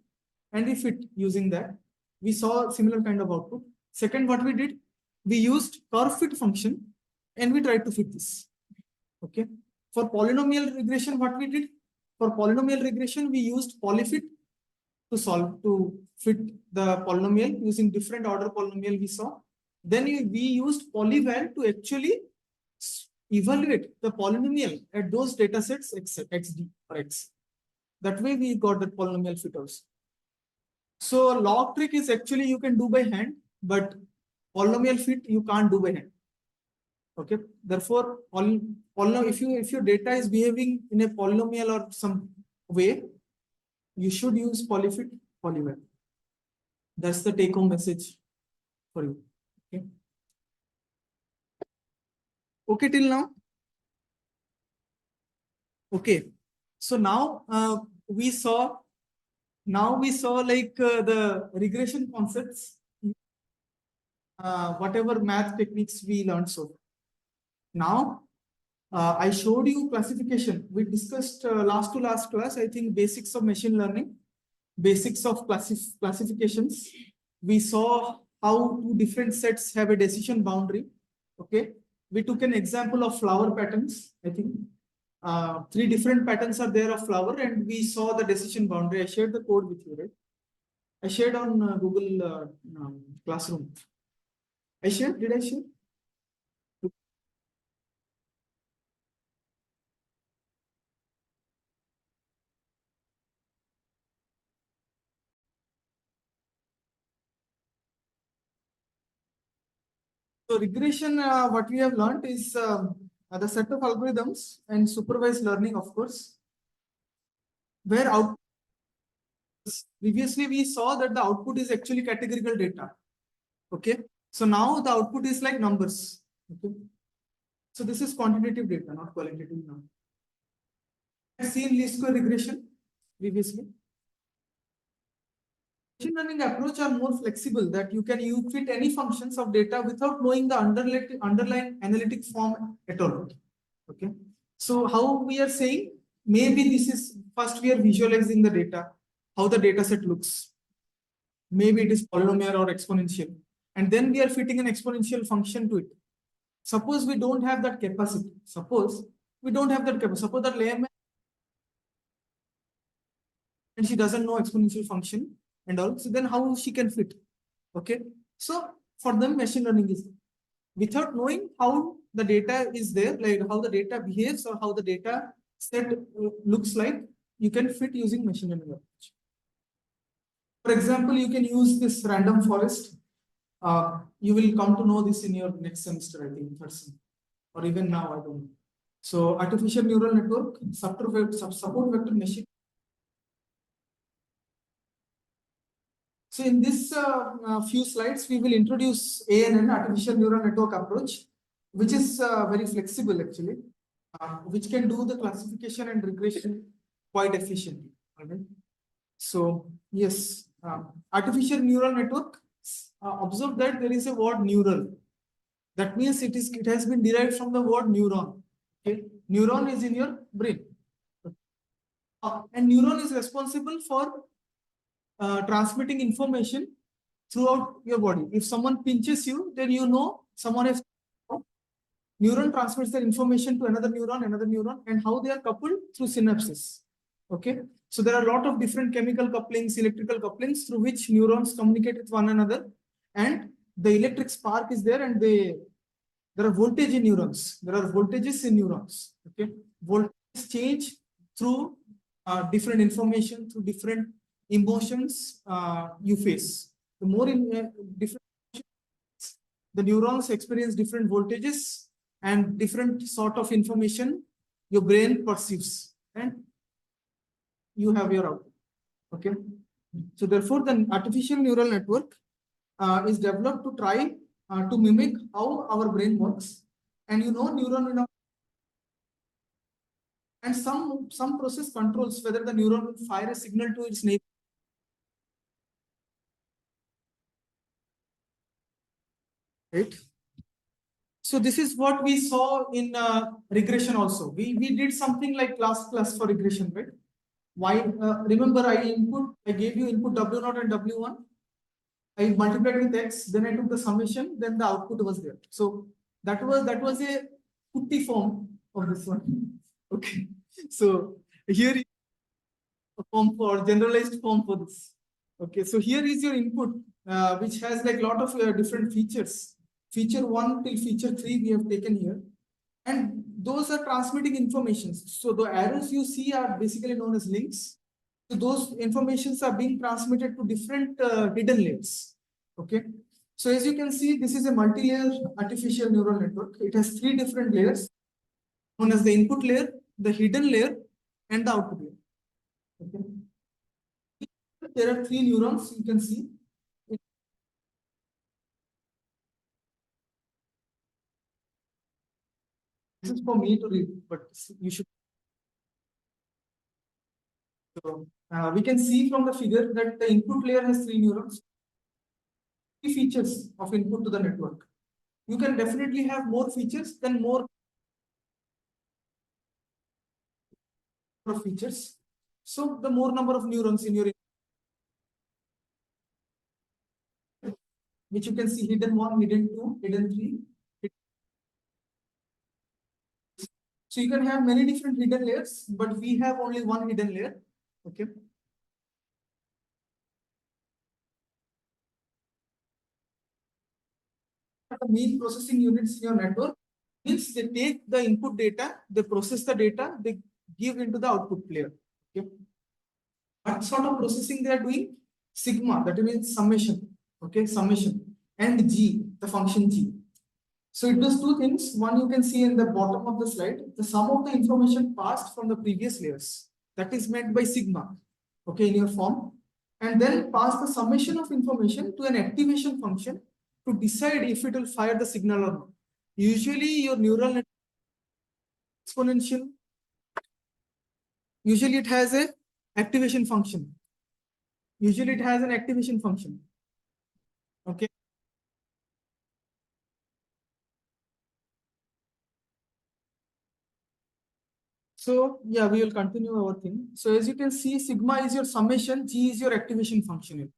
and we fit using that. We saw similar kind of output. Second, what we did, we used curve fit function and we tried to fit this. Okay. For polynomial regression, what we did? For polynomial regression, we used polyfit to fit the polynomial using different order polynomial we saw. Then we used polyval to actually evaluate the polynomial at those data sets xd or x. That way we got the polynomial fit also. So log trick is actually you can do by hand, but polynomial fit you can't do by hand. Okay. Therefore, if your data is behaving in a polynomial or some way, you should use polyfit, polyval. That's the take-home message for you. Okay. Okay till now. Okay. So now we saw like the regression concepts, whatever math techniques we learned so far. Now I showed you classification. We discussed last class, I think, basics of machine learning, basics of classifications. We saw how two different sets have a decision boundary. Okay. We took an example of flower patterns. I think 3 different patterns are there of flower, and we saw the decision boundary. I shared the code with you, right? I shared on Google Classroom. Did I share? So regression, what we have learned is the set of algorithms and supervised learning, of course, where previously we saw that the output is actually categorical data. Okay. So now the output is like numbers. Okay. So this is quantitative data, not qualitative now. I've seen least square regression previously. Machine learning approach are more flexible, that you can fit any functions of data without knowing the underlying analytic form at all. Okay. So how we are saying, maybe this is first we are visualizing the data, how the data set looks. Maybe it is polynomial or exponential. And then we are fitting an exponential function to it. Suppose we don't have that capacity. Suppose that layman and she doesn't know exponential function and all. So then how she can fit? Okay. So for them, machine learning is without knowing how the data is there, like how the data behaves or how the data set looks like, you can fit using machine learning approach. For example, you can use this random forest. You will come to know this in your next semester, I think, or even now, I don't know. So artificial neural network, support vector machine. So in this few slides, we will introduce ANN, artificial neural network approach, which is very flexible actually, which can do the classification and regression quite efficiently. Okay. So yes, artificial neural network. Observe that there is a word neural. That means it has been derived from the word neuron. Okay, neuron is in your brain, and neuron is responsible for transmitting information throughout your body. If someone pinches you, then you know someone has. Neuron transmits their information to another neuron, and how they are coupled through synapses. Okay, so there are a lot of different chemical couplings, electrical couplings through which neurons communicate with one another, and the electric spark is there, and there are voltage in neurons. There are voltages in neurons. Okay, voltages change through different information, through different emotions you face. The more different, the neurons experience different voltages and different sort of information your brain perceives, and you have your output. Okay. So therefore, the artificial neural network is developed to try to mimic how our brain works. And neuron and some process controls whether the neuron will fire a signal to its neighbor. Right. So this is what we saw in regression also. We did something like class for regression, right? Why? Remember, I gave you input W0 and W1. I multiplied with X, then I took the summation, then the output was there. So that was a putty form of this one. Okay. So here is a form for generalized form for this. Okay. So here is your input, which has like a lot of different features. Feature 1 till feature 3 we have taken here. And those are transmitting information. So the arrows you see are basically known as links. So those informations are being transmitted to different hidden layers. Okay. So as you can see, this is a multi-layer artificial neural network. It has 3 different layers, known as the input layer, the hidden layer, and the output layer. Okay. There are 3 neurons you can see. This is for me to read, but you should. So, we can see from the figure that the input layer has 3 neurons, 3 features of input to the network. You can definitely have more features than more features. So the more number of neurons in your, which you can see hidden 1, hidden 2, hidden 3. So you can have many different hidden layers, but we have only one hidden layer. Okay. The main processing units in your network means they take the input data, they process the data, they give into the output layer. Okay. What sort of processing they are doing? Sigma, that means summation. Okay, summation. And G, the function G. So it does 2 things. One, you can see in the bottom of the slide, the sum of the information passed from the previous layers. That is meant by sigma, okay, in your form. And then pass the summation of information to an activation function to decide if it will fire the signal or not. Usually your neural network exponential, usually it has a activation function. Usually it has an activation function. Okay. So yeah, we will continue our thing. So as you can see, sigma is your summation, G is your activation function.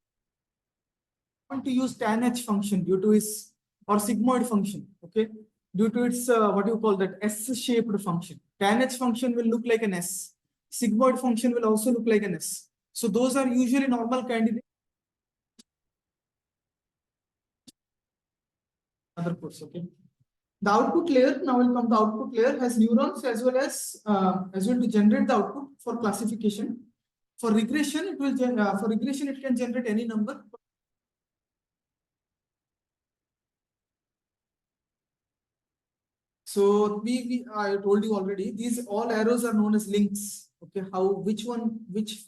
Want to use tan H function due to its, or sigmoid function, okay, due to its what you call that S-shaped function. Tan H function will look like an S. Sigmoid function will also look like an S. So those are usually normal candidates. Other course, okay. The output layer, now will come, the output layer has neurons as well to generate the output for classification. For regression, it will for regression it can generate any number. So I told you already, these all arrows are known as links. Okay, which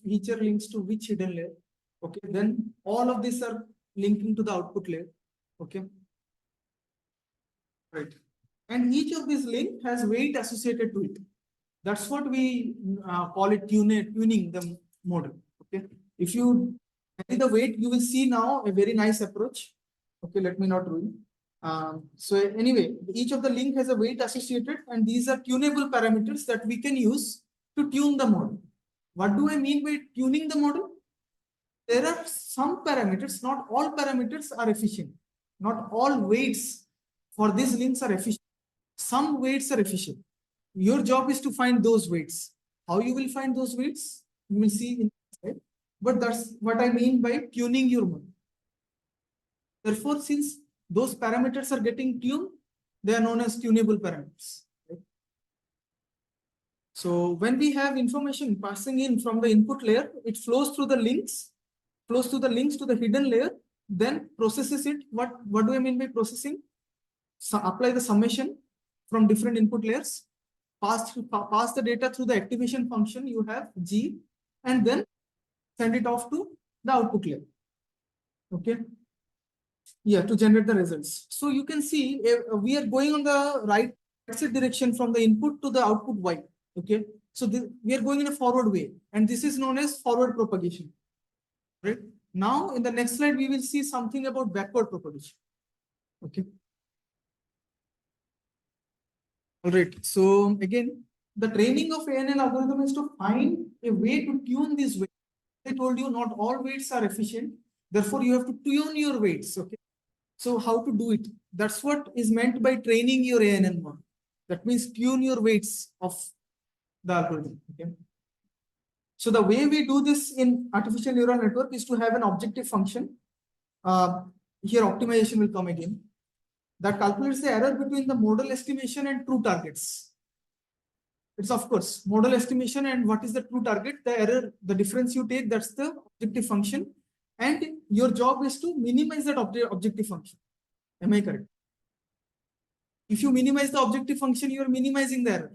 feature links to which hidden layer. Okay, then all of these are linking to the output layer. Okay, right. And each of these link has weight associated to it. That's what we call it tuning the model. Okay, if you add the weight, you will see now a very nice approach. Okay, let me not ruin. So anyway, each of the link has a weight associated, and these are tunable parameters that we can use to tune the model. What do I mean by tuning the model? There are some parameters, not all parameters are efficient. Not all weights for these links are efficient. Some weights are efficient. Your job is to find those weights. How you will find those weights? You will see in the slide. But that's what I mean by tuning your model. Therefore, since those parameters are getting tuned, they are known as tunable parameters. Right? So when we have information passing in from the input layer, it flows through the links to the hidden layer, then processes it. What do I mean by processing? So apply the summation from different input layers, pass the data through the activation function you have G, and then send it off to the output layer. Okay. Yeah, to generate the results. So you can see we are going on the right side direction from the input to the output Y. Okay. So we are going in a forward way, and this is known as forward propagation. Right. Now, in the next slide, we will see something about backward propagation. Okay. All right. So again, the training of ANN algorithm is to find a way to tune these weights. I told you not all weights are efficient. Therefore, you have to tune your weights. Okay. So how to do it? That's what is meant by training your ANN model. That means tune your weights of the algorithm. Okay. So the way we do this in artificial neural network is to have an objective function. Here optimization will come again. That calculates the error between the model estimation and true targets. It's of course model estimation and what is the true target, the error, the difference you take, that's the objective function. And your job is to minimize that objective function. Am I correct? If you minimize the objective function, you are minimizing the error.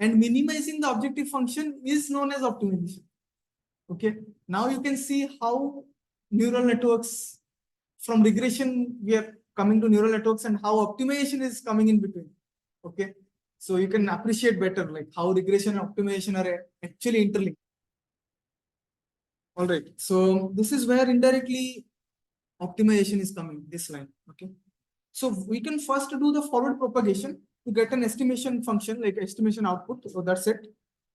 And minimizing the objective function is known as optimization. Okay. Now you can see how neural networks, from regression, we are coming to neural networks, and how optimization is coming in between. Okay. So you can appreciate better like how regression and optimization are actually interlinked. All right. So this is where indirectly optimization is coming, this line. Okay. So we can first do the forward propagation to get an estimation function like estimation output. So that's it.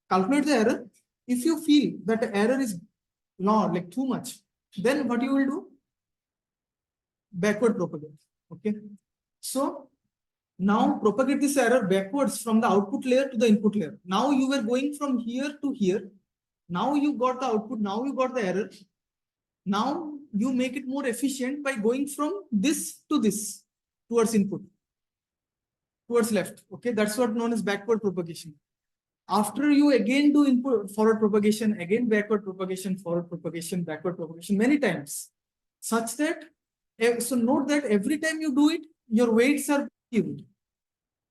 Calculate the error. If you feel that the error is not like too much, then what you will do? Backward propagate. Okay. So now propagate this error backwards from the output layer to the input layer. Now you were going from here to here. Now you got the output. Now you got the error. Now you make it more efficient by going from this to this towards input, towards left. Okay, that's what known as backward propagation. After you again do input forward propagation, again backward propagation, forward propagation, backward propagation many times, such that so note that every time you do it, your weights are tuned.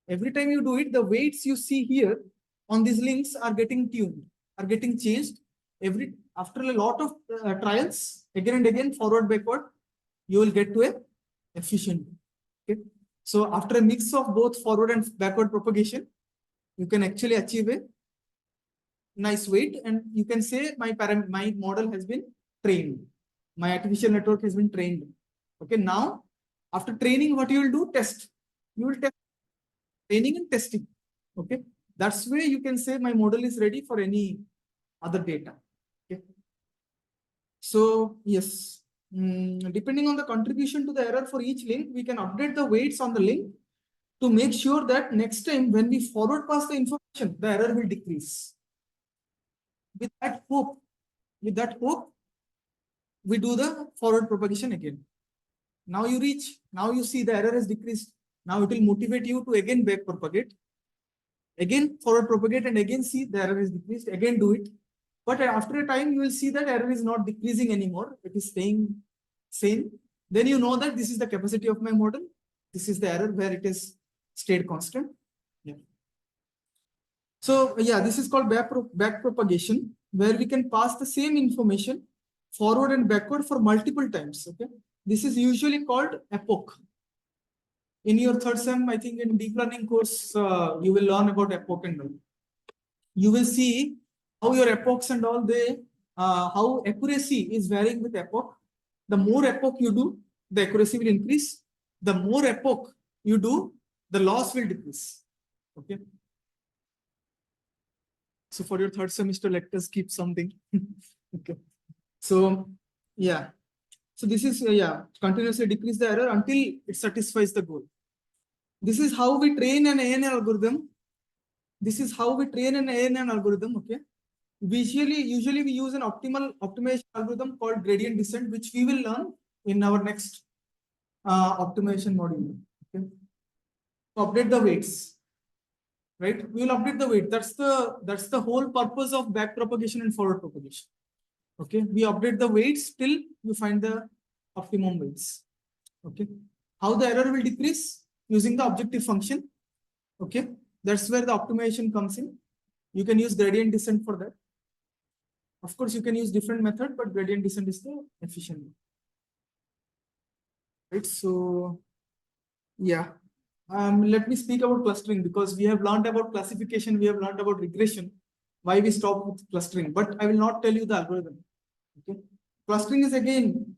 Every time you do it, the weights you see here on these links are getting tuned, are getting changed. After a lot of trials, again and again, forward, backward, you will get to a efficient. Okay. So after a mix of both forward and backward propagation, you can actually achieve a nice weight, and you can say my model has been trained. My artificial network has been trained. Okay. Now, after training, what you will do? Test. You will test training and testing. Okay. That's where you can say my model is ready for any other data. Okay. So yes, depending on the contribution to the error for each link, we can update the weights on the link to make sure that next time when we forward pass the information, the error will decrease. With that hope, we do the forward propagation again. Now you see the error has decreased. Now it will motivate you to again back propagate, again forward propagate, and again see the error is decreased, again do it. But after a time, you will see that error is not decreasing anymore. It is staying same. Then you know that this is the capacity of my model. This is the error where it is stayed constant. Yeah. So yeah, this is called back propagation, where we can pass the same information forward and backward for multiple times. Okay. This is usually called epoch. In your third sem, I think in deep learning course, you will learn about epoch and all. You will see how your epochs and all how accuracy is varying with epoch. The more epoch you do, the accuracy will increase. The more epoch you do, the loss will decrease. Okay. So for your third semester, let us keep something. Okay. So yeah. So this is continuously decrease the error until it satisfies the goal. This is how we train an ANN algorithm. Okay. Usually we use an optimization algorithm called gradient descent, which we will learn in our next optimization module. Okay. So update the weights, right? We will update the weight. That's the whole purpose of back propagation and forward propagation. Okay, we update the weights till you find the optimum weights. Okay, how the error will decrease? Using the objective function. Okay, that's where the optimization comes in. You can use gradient descent for that. Of course, you can use different method, but gradient descent is the efficient one. Right. So yeah. Let me speak about clustering, because we have learned about classification, we have learned about regression, why we stop with clustering, but I will not tell you the algorithm. Okay. Clustering is again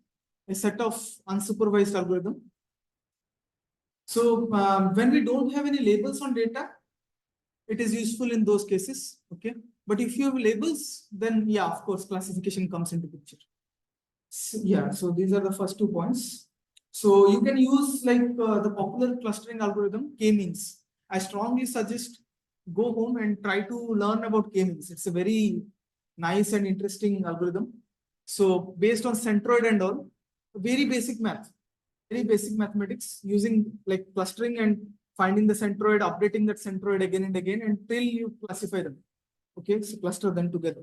a set of unsupervised algorithm. So when we don't have any labels on data, it is useful in those cases. Okay. But if you have labels, then yeah, of course, classification comes into picture. So, yeah, so these are the first 2 points. So you can use like the popular clustering algorithm, k-means. I strongly suggest go home and try to learn about k-means. It's a very nice and interesting algorithm. So based on centroid and all, very basic math, very basic mathematics, using like clustering and finding the centroid, updating that centroid again and again until you classify them. Okay, so cluster them together.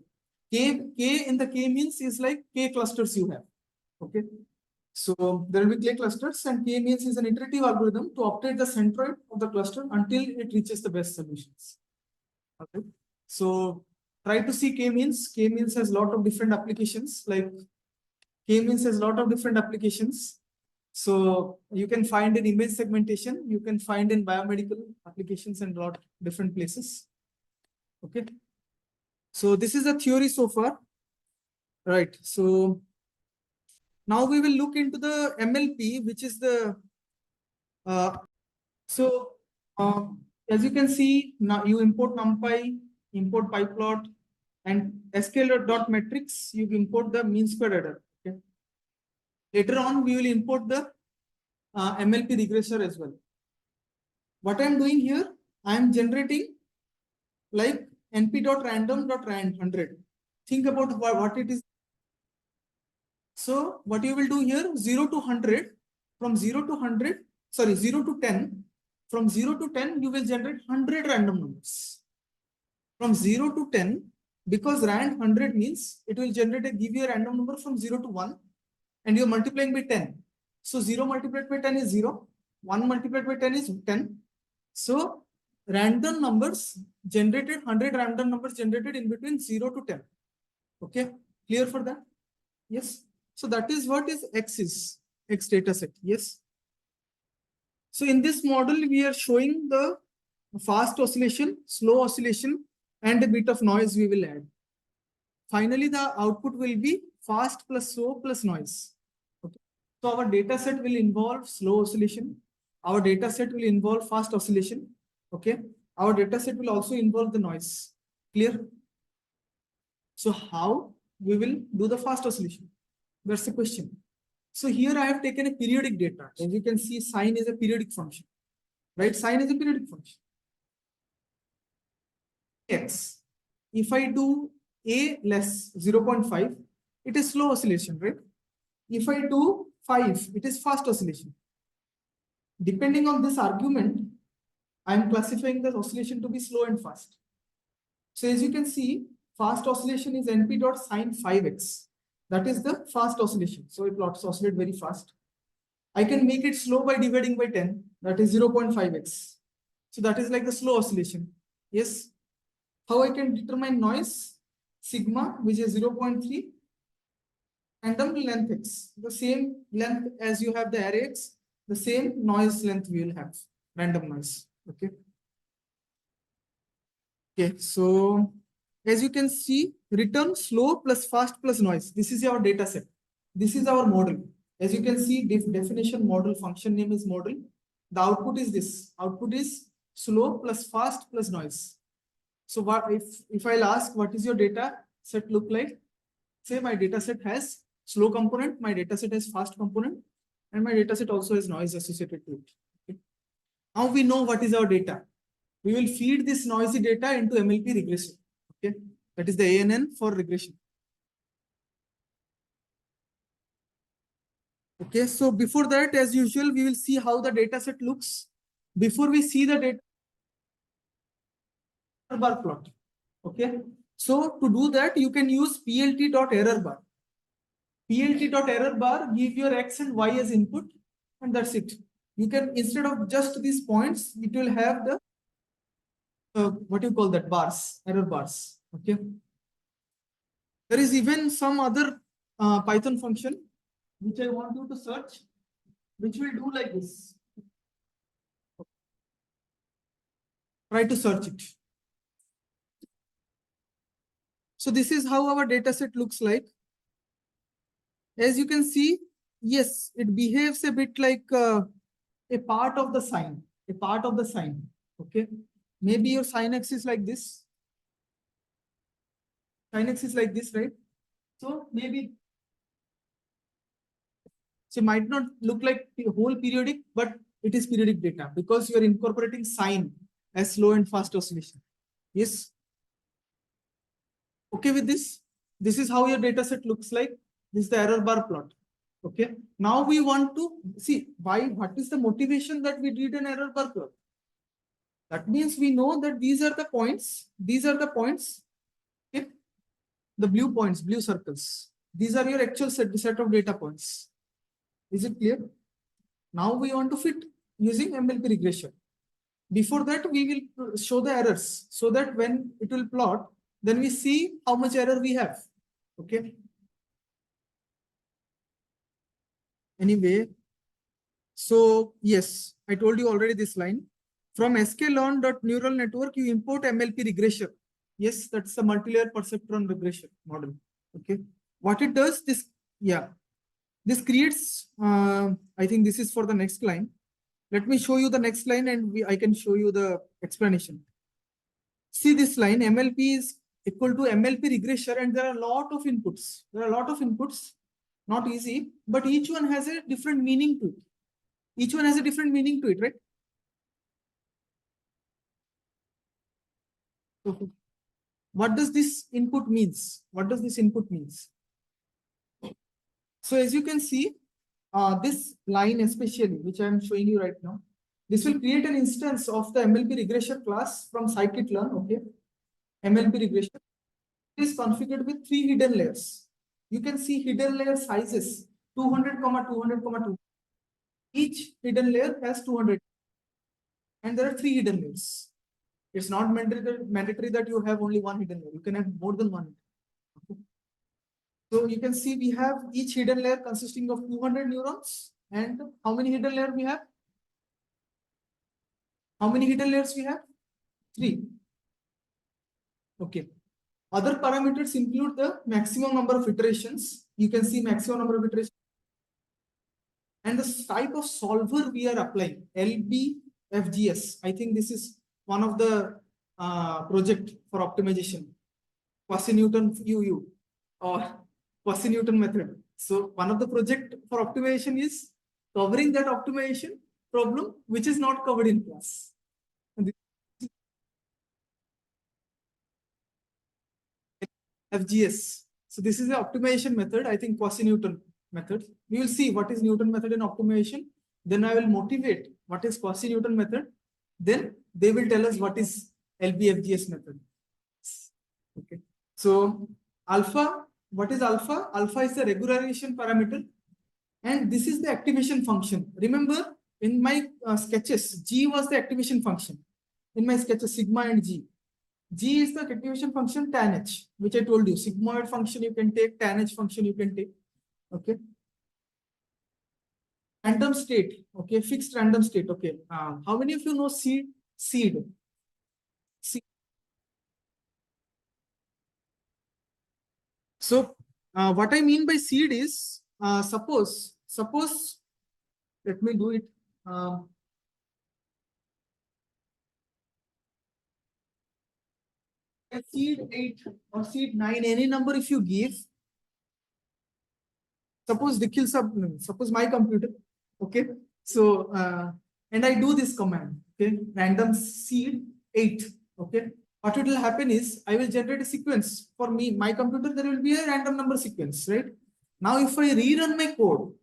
K in the k-means is like k clusters you have. Okay, so there will be k clusters, and k-means is an iterative algorithm to update the centroid of the cluster until it reaches the best solutions. Okay, so try to see k-means. K-means has a lot of different applications. Like k-means has a lot of different applications. So you can find in image segmentation, you can find in biomedical applications and a lot of different places. Okay. So this is the theory so far, right? So now we will look into the MLP, which is the so as you can see, now you import NumPy, import pyplot, and scalar.metrics. You import the mean squared error. Okay. Later on, we will import the MLP regressor as well. What I'm doing here, I'm generating like np.random.rand100. Think about what it is. So what you will do here, 0 to 100, from 0 to 100, sorry, 0 to 10, from 0 to 10, you will generate 100 random numbers. From 0 to 10, because rand 100 means it will give you a random number from 0 to 1, and you're multiplying by 10. So 0 multiplied by 10 is 0, 1 multiplied by 10 is 10. So random numbers generated, 100 random numbers generated in between 0 to 10. Okay, clear for that? Yes. So that is what is X data set. Yes. So in this model, we are showing the fast oscillation, slow oscillation, and a bit of noise we will add. Finally, the output will be fast plus slow plus noise. Okay. So our data set will involve slow oscillation. Our data set will involve fast oscillation. Okay. Our data set will also involve the noise. Clear? So how we will do the fast oscillation? That's the question. So here I have taken a periodic data. As you can see, sine is a periodic function, right? Sine is a periodic function. X. If I do A less 0.5, it is slow oscillation, right? If I do 5, it is fast oscillation. Depending on this argument, I am classifying the oscillation to be slow and fast. So as you can see, fast oscillation is np.sine 5x. That is the fast oscillation. So it oscillates very fast. I can make it slow by dividing by 10. That is 0.5x. So that is like the slow oscillation. Yes. How I can determine noise? Sigma, which is 0.3, random length x. The same length as you have the array x, the same noise length we will have. Random noise. Okay. Okay. So as you can see, return slow plus fast plus noise. This is our data set. This is our model. As you can see, definition model, function name is model. The output is this. Output is slow plus fast plus noise. So what if I'll ask what is your data set look like? Say my data set has slow component, my data set has fast component, and my data set also has noise associated to it. Okay. Now we know what is our data. We will feed this noisy data into MLP regression. Okay, that is the ANN for regression. Okay, so before that, as usual, we will see how the data set looks. Before we see the data bar plot. Okay, so to do that, you can use plt.errorbar. Plt.errorbar give your x and y as input, and that's it. You can, instead of just these points, it will have the what you call that, bars, error bars. Okay. There is even some other Python function which I want you to search, which will do like this. Try to search it. So this is how our data set looks like. As you can see, yes, it behaves a bit like a part of the sine, a part of the sine. Okay, maybe your sine x is like this. Sine x is like this, right? So maybe it might not look like the whole periodic, but it is periodic data because you are incorporating sine as slow and fast oscillation. Yes. Okay with this? This is how your data set looks like. This is the error bar plot. Okay. Now we want to see what is the motivation that we did an error bar plot. That means we know that these are the points. These are the points. Okay. The blue points, blue circles. These are your actual set of data points. Is it clear? Now we want to fit using MLP regression. Before that, we will show the errors so that when it will plot, then we see how much error we have. Okay. Anyway, so yes, I told you already this line. From sklearn.neural network, you import MLP regression. Yes, that's the multilayer perceptron regression model. Okay. What it does, this, yeah, this creates, I think this is for the next line. Let me show you the next line and I can show you the explanation. See this line, MLP is equal to MLP regression, and there are a lot of inputs. There are a lot of inputs, not easy, but each one has a different meaning to it. Each one has a different meaning to it, right? Okay. What does this input means? What does this input means? So as you can see, this line especially, which I am showing you right now, this will create an instance of the MLP regression class from scikit-learn. Okay, MLP regression is configured with 3 hidden layers. You can see hidden layer sizes 200, 200, 200. Each hidden layer has 200, and there are 3 hidden layers. It's not mandatory that you have only one hidden layer. You can have more than one. Okay. So you can see we have each hidden layer consisting of 200 neurons. And how many hidden layers we have? How many hidden layers we have? 3. Okay. Other parameters include the maximum number of iterations. You can see maximum number of iterations. And the type of solver we are applying, LBFGS. I think this is one of the project for optimization, quasi-Newton UU or quasi-Newton method. So one of the project for optimization is covering that optimization problem, which is not covered in class. FGS. So this is the optimization method, I think quasi-Newton method. We will see what is Newton method in optimization. Then I will motivate what is quasi-Newton method. Then they will tell us what is LBFGS method. Okay. So alpha, what is alpha? Alpha is the regularization parameter. And this is the activation function. Remember in my sketches, G was the activation function. In my sketches, sigma and G. G is the activation function tan H, which I told you. Sigmoid function you can take, tan H function you can take. Okay. Random state. Okay. Fixed random state. Okay. How many of you know seed? Seed. So what I mean by seed is suppose, let me do it. Seed 8 or seed 9, any number if you give, suppose suppose my computer, okay, so and I do this command, okay, random seed 8, okay, what it will happen is I will generate a sequence for me, my computer, there will be a random number sequence, right? Now if I rerun my code,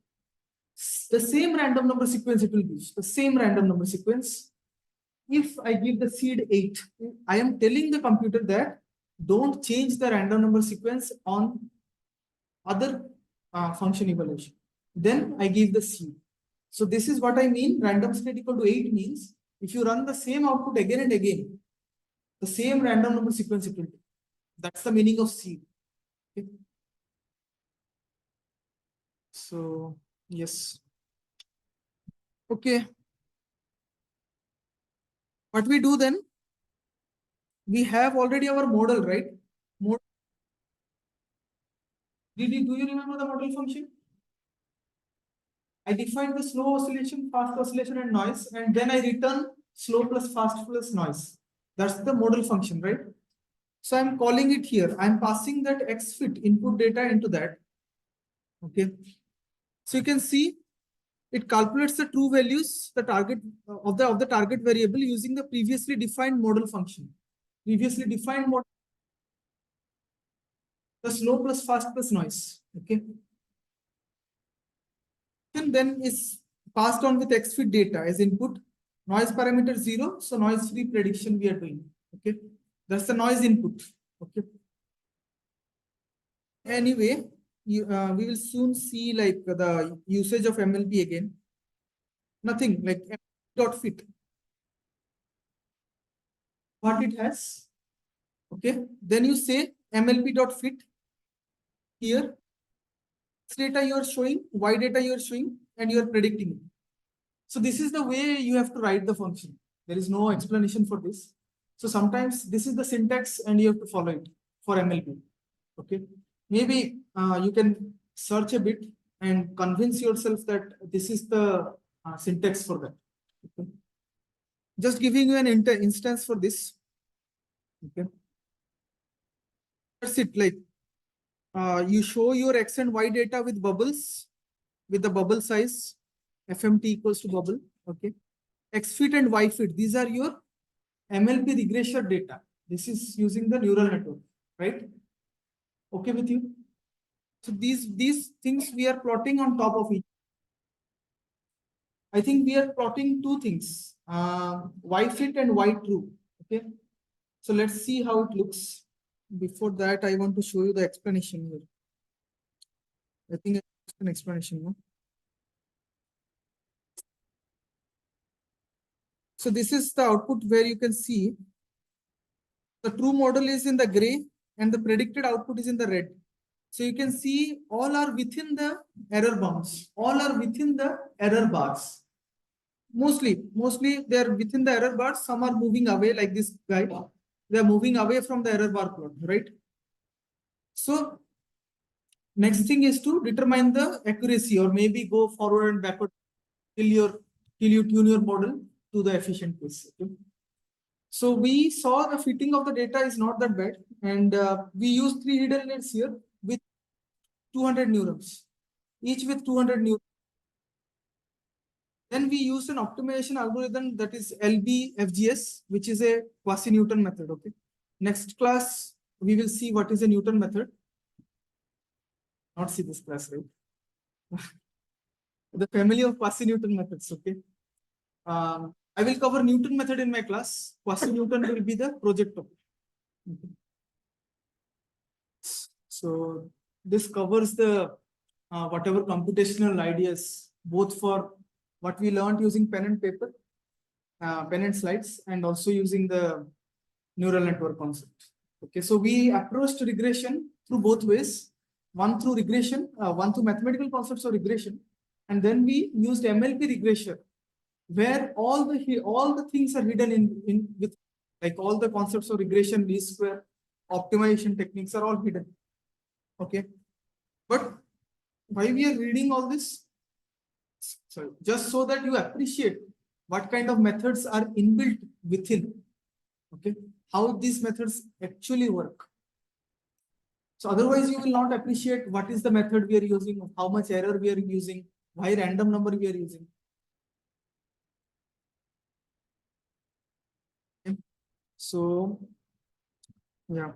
the same random number sequence it will be, the same random number sequence. If I give the seed 8, I am telling the computer that don't change the random number sequence on other function evaluation. Then I give the seed. So this is what I mean. Random state equal to 8 means if you run the same output again and again, the same random number sequence it will be. That's the meaning of seed. Okay. So yes. Okay. What we do then? We have already our model, right? Mod do you remember the model function? I define the slow oscillation, fast oscillation, and noise, and then I return slow plus fast plus noise. That's the model function, right? So I'm calling it here. I'm passing that xfit input data into that. Okay. So you can see it calculates the true values, the target of the target variable using the previously defined model function. Previously defined model, the slow plus fast plus noise. Okay. And then is passed on with xfit data as input. Noise parameter 0. So noise free prediction we are doing. Okay. That's the noise input. Okay. Anyway, we will soon see like the usage of MLP again. Nothing like dot fit. What it has. Okay. Then you say MLP dot fit here. X data you are showing, Y data you are showing, and you are predicting it. So this is the way you have to write the function. There is no explanation for this. So sometimes this is the syntax and you have to follow it for MLP. Okay. Maybe you can search a bit and convince yourself that this is the syntax for that. Okay. Just giving you an instance for this. Okay. That's it. Like you show your X and Y data with bubbles, with the bubble size, FMT equals to bubble. Okay. X fit and Y fit. These are your MLP regression data. This is using the neural network, right? Okay with you? So these things we are plotting on top of each. I think we are plotting two things, Y fit and Y true. Okay. So let's see how it looks. Before that, I want to show you the explanation here. I think it's an explanation. No? So this is the output where you can see the true model is in the gray and the predicted output is in the red. So you can see all are within the error bounds. All are within the error bars. Mostly they are within the error bars. Some are moving away like this guy. They are moving away from the error bar plot, right? So next thing is to determine the accuracy or maybe go forward and backward till you tune your model to the efficient case. Okay? So we saw the fitting of the data is not that bad, and we use 3 hidden layers here with 200 neurons, each with 200 neurons. Then we use an optimization algorithm that is LBFGS, which is a quasi-Newton method. Okay. Next class, we will see what is a Newton method. Not see this class, right? The family of quasi-Newton methods. Okay. I will cover Newton method in my class. Quasi-Newton will be the project topic. Okay. So this covers the whatever computational ideas, both for what we learned using pen and paper, pen and slides, and also using the neural network concept. Okay, so we approached regression through both ways. One through regression, one through mathematical concepts of regression, and then we used MLP regression, where all the things are hidden in with like all the concepts of regression, least square, optimization techniques are all hidden. Okay, but why we are reading all this? So just so that you appreciate what kind of methods are inbuilt within. Okay, how these methods actually work. So otherwise you will not appreciate what is the method we are using, how much error we are using, why random number we are using. Okay. So yeah.